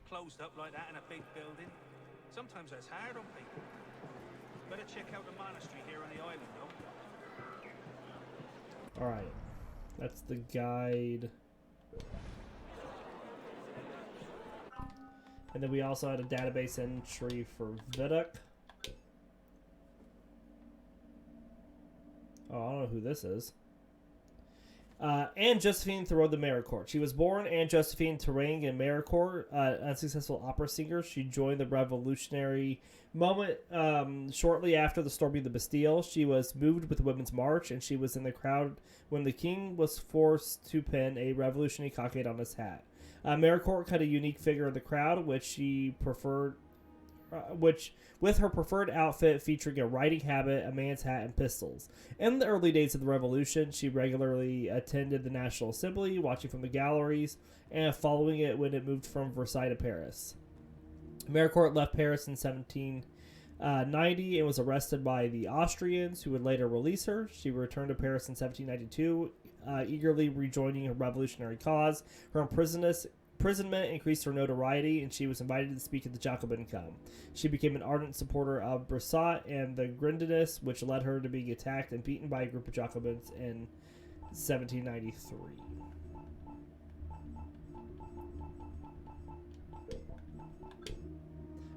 Closed up like that in a big building. Sometimes that's hard on people. Better check out the monastery here on the island, though. Alright. That's the guide. And then we also had a database entry for Vidic. Oh, I don't know who this is. Anne Josephine Thoreau de Maricourt. She was born Anne Josephine Terang in Maricourt, unsuccessful opera singer. She joined the revolutionary moment shortly after the storming of the Bastille. She was moved with the Women's March, and she was in the crowd when the king was forced to pin a revolutionary cockade on his hat. Maricourt had a unique figure in the crowd, which with her preferred outfit featuring a riding habit, a man's hat, and pistols. In the early days of the Revolution, she regularly attended the National Assembly, watching from the galleries, and following it when it moved from Versailles to Paris. Maricourt left Paris in 1790 and was arrested by the Austrians, who would later release her. She returned to Paris in 1792, eagerly rejoining her revolutionary cause. Her imprisonment increased her notoriety, and she was invited to speak at the Jacobin Come. She became an ardent supporter of Brissot and the Grenadinists, which led her to being attacked and beaten by a group of Jacobins in 1793.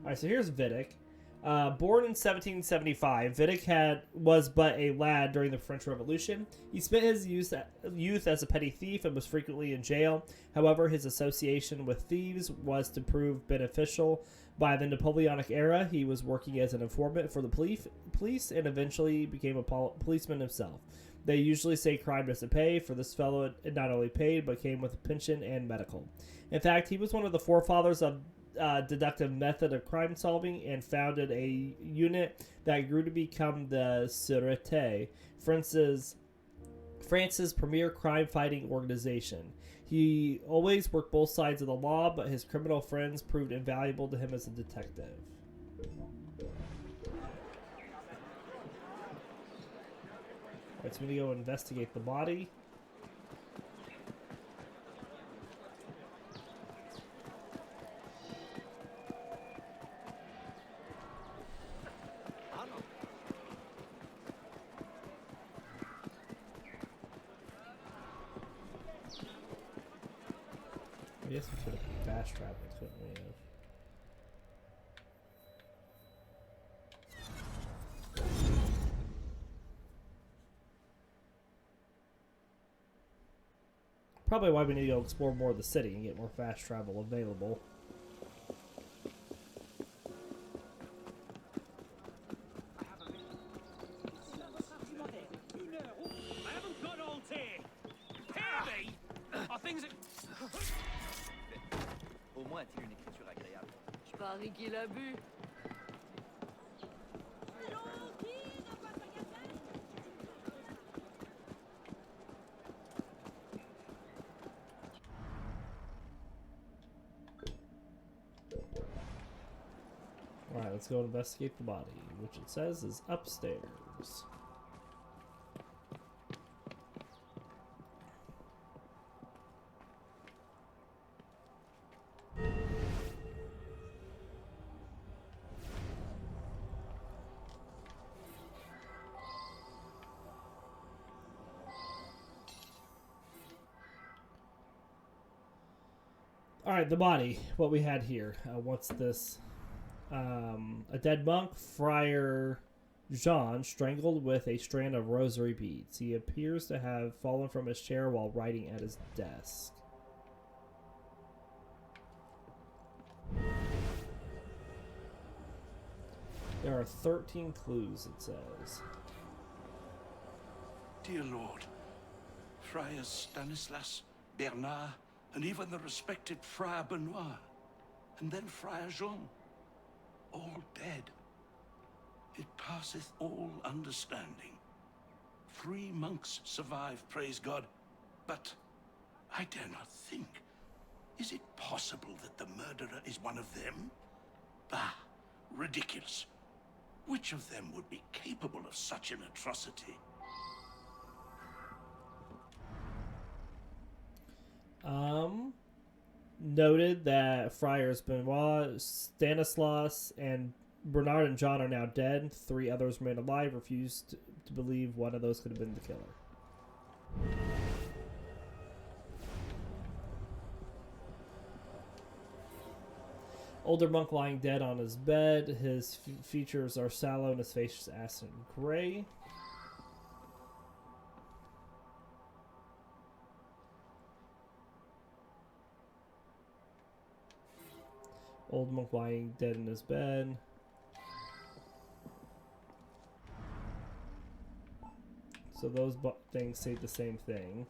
Alright, so here's Vidic. Born in 1775, Vidic was but a lad during the French Revolution. He spent his youth as a petty thief and was frequently in jail. However, his association with thieves was to prove beneficial. By the Napoleonic era, he was working as an informant for the police and eventually became a policeman himself. They usually say crime doesn't pay. For this fellow, it not only paid, but came with a pension and medical. In fact, he was one of the forefathers of deductive method of crime solving and founded a unit that grew to become the Sûreté, France's premier crime fighting organization. He always worked both sides of the law, but his criminal friends proved invaluable to him as a detective. Alright, so we need to go investigate the body. I guess we could have fast traveled, couldn't we have? Probably why we need to go explore more of the city and get more fast travel available. I haven't got all day. Hear me? Are things... Au moins, a-t-il une écriture agréable? Je parie qu'il a bu. Alright, let's go investigate the body, which it says is upstairs. Alright, the body. What we had here. What's this? A dead monk, Friar Jean, strangled with a strand of rosary beads. He appears to have fallen from his chair while writing at his desk. There are 13 clues, it says. Dear Lord, Friars Stanislas, Bernard, and even the respected Friar Benoit, and then Friar Jean, all dead. It passeth all understanding. 3 monks survived, praise God, but I dare not think. Is it possible that the murderer is one of them? Ah, ridiculous. Which of them would be capable of such an atrocity? Noted that Friars Benoit, Stanislas, and Bernard and John are now dead. 3 others remain alive. Refused to believe one of those could have been the killer. Older monk lying dead on his bed. His features are sallow and his face is acid gray. Old monk lying dead in his bed. So those things say the same thing.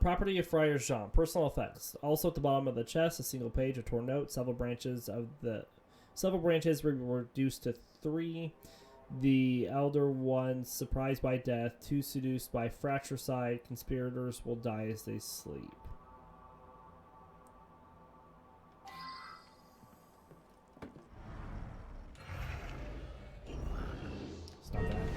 Property of Friar Jean. Personal effects. Also at the bottom of the chest, a single page, a torn note. Several branches were reduced to 3. The elder one surprised by death. 2 seduced by fratricide. Conspirators will die as they sleep. Stop that.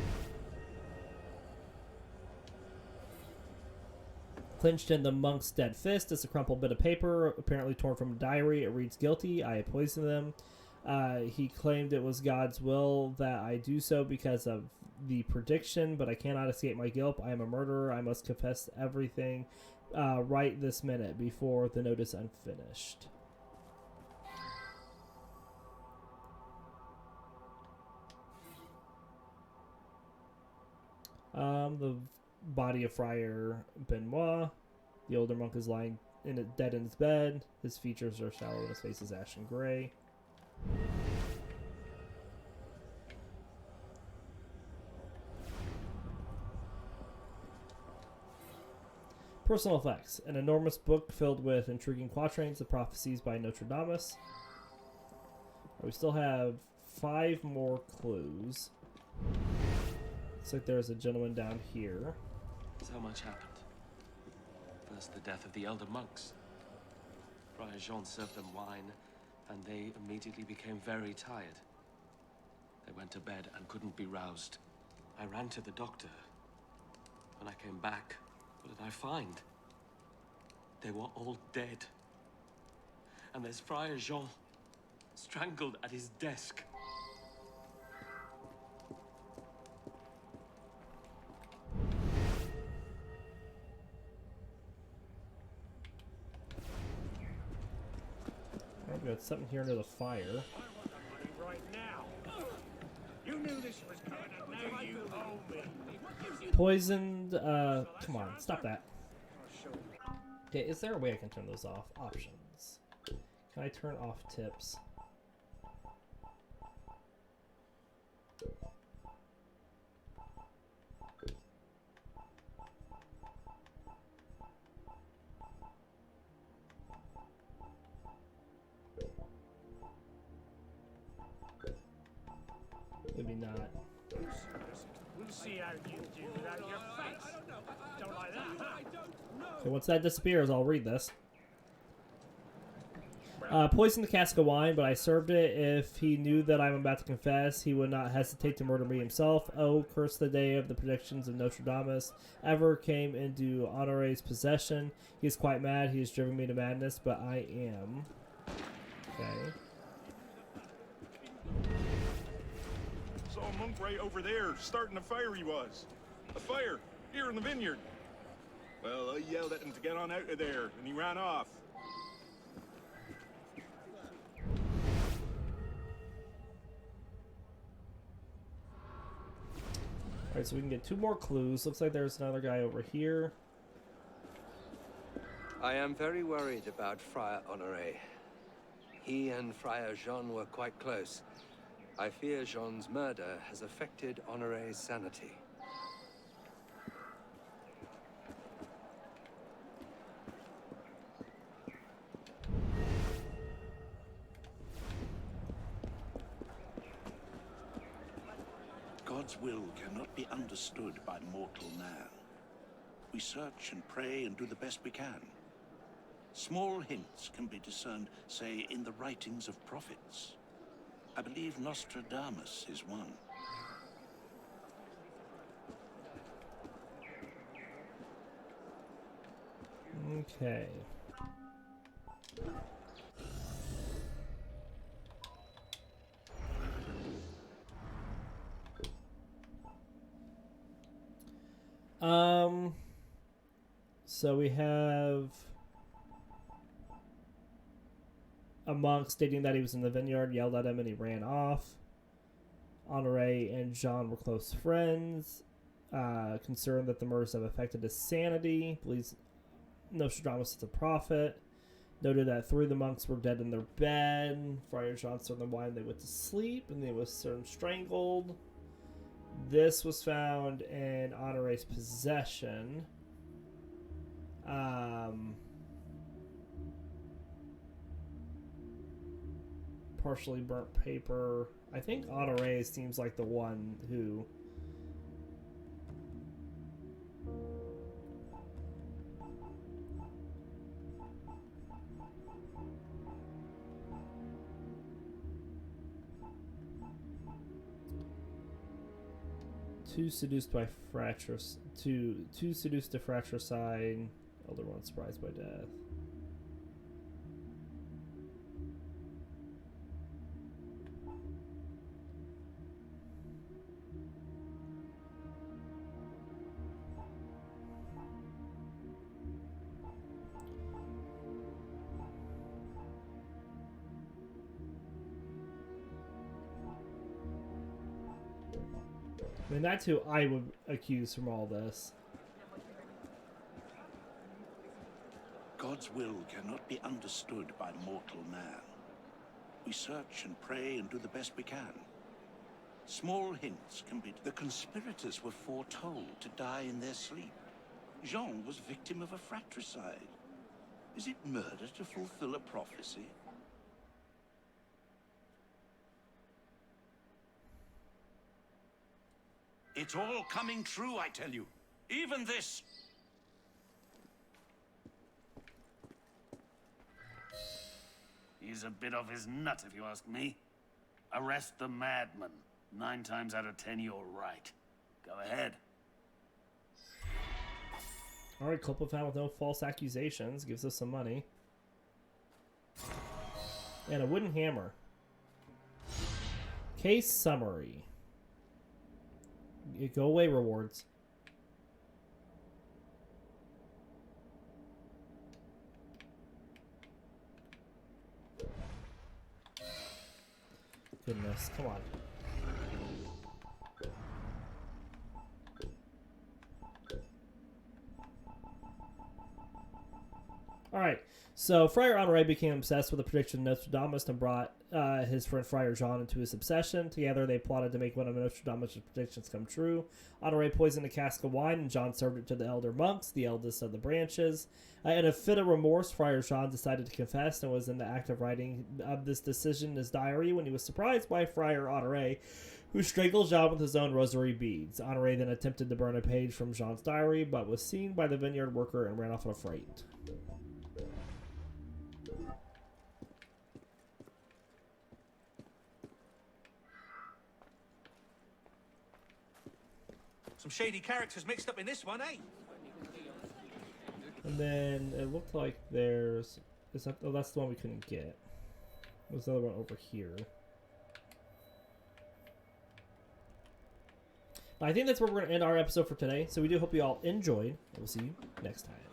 Clenched in the monk's dead fist is a crumpled bit of paper, apparently torn from a diary. It reads, "Guilty. I have poisoned them." He claimed it was God's will that I do so because of the prediction, but I cannot escape my guilt. I am a murderer. I must confess everything right this minute before the note is unfinished. The body of Friar Benoit. The older monk is lying dead in his bed. His features are shallow and his face is ashen gray. Personal effects. An enormous book filled with intriguing quatrains of prophecies by Notre. We still have 5 more clues. Looks like there's a gentleman down here. So much happened. First, the death of the elder monks. Friar Jean served them wine, and they immediately became very tired. They went to bed and couldn't be roused. I ran to the doctor. When I came back, what did I find? They were all dead. And there's Friar Jean, strangled at his desk. I've got something here under the fire. I want the money right now. You knew this was coming, and now you owe me. What gives you Poisoned, come on, stop that. Okay, is there a way I can turn those off? Options. Can I turn off tips? Maybe not. We'll see how you do without your face. Don't like that. So once that disappears, I'll read this. Poisoned the cask of wine, but I served it. If he knew that I'm about to confess, he would not hesitate to murder me himself. Oh, curse the day of the predictions of Notre Dame ever came into Honore's possession. He is quite mad. He has driven me to madness, but I am. Okay. Saw a monk right over there, starting a fire he was. A fire, here in the vineyard. Well, I yelled at him to get on out of there, and he ran off. Alright, so we can get 2 more clues. Looks like there's another guy over here. I am very worried about Friar Honore. He and Friar Jean were quite close. I fear Jean's murder has affected Honore's sanity. God's will cannot be understood by mortal man. We search and pray and do the best we can. Small hints can be discerned, say, in the writings of prophets. I believe Nostradamus is one. Okay. So we have a monk stating that he was in the vineyard, yelled at him, and he ran off. Honore and Jean were close friends. Concerned that the murders have affected his sanity. Believes Nostradamus is a prophet. Noted that 3 of the monks were dead in their bed. Friar Jean served them wine and they went to sleep, and they were strangled. This was found in Honore's possession. Partially burnt paper. I think Honore seems like the one who... Two seduced by two seduced to fratricide. Elder one surprised by death. I mean, that's who I would accuse from all this. God's will cannot be understood by mortal man. We search and pray and do the best we can. Small hints can be... The conspirators were foretold to die in their sleep. Jean was victim of a fratricide. Is it murder to fulfill a prophecy? It's all coming true, I tell you. Even this. He's a bit off his nut, if you ask me. Arrest the madman. 9 times out of 10, you're right. Go ahead. Alright, culprit found with no false accusations. Gives us some money. And a wooden hammer. Case summary. Go away, rewards. Goodness, come on. So Friar Honore became obsessed with the prediction of Nostradamus and brought his friend Friar Jean into his obsession. Together, they plotted to make one of Nostradamus' predictions come true. Honore poisoned a cask of wine, and Jean served it to the elder monks, the eldest of the branches. In a fit of remorse, Friar Jean decided to confess and was in the act of writing this decision in his diary when he was surprised by Friar Honore, who strangled Jean with his own rosary beads. Honore then attempted to burn a page from Jean's diary, but was seen by the vineyard worker and ran off in a fright. Some shady characters mixed up in this one, eh? And then it looked like there's... oh, that's the one we couldn't get. There's the other one over here. I think that's where we're going to end our episode for today. So we do hope you all enjoyed. We'll see you next time.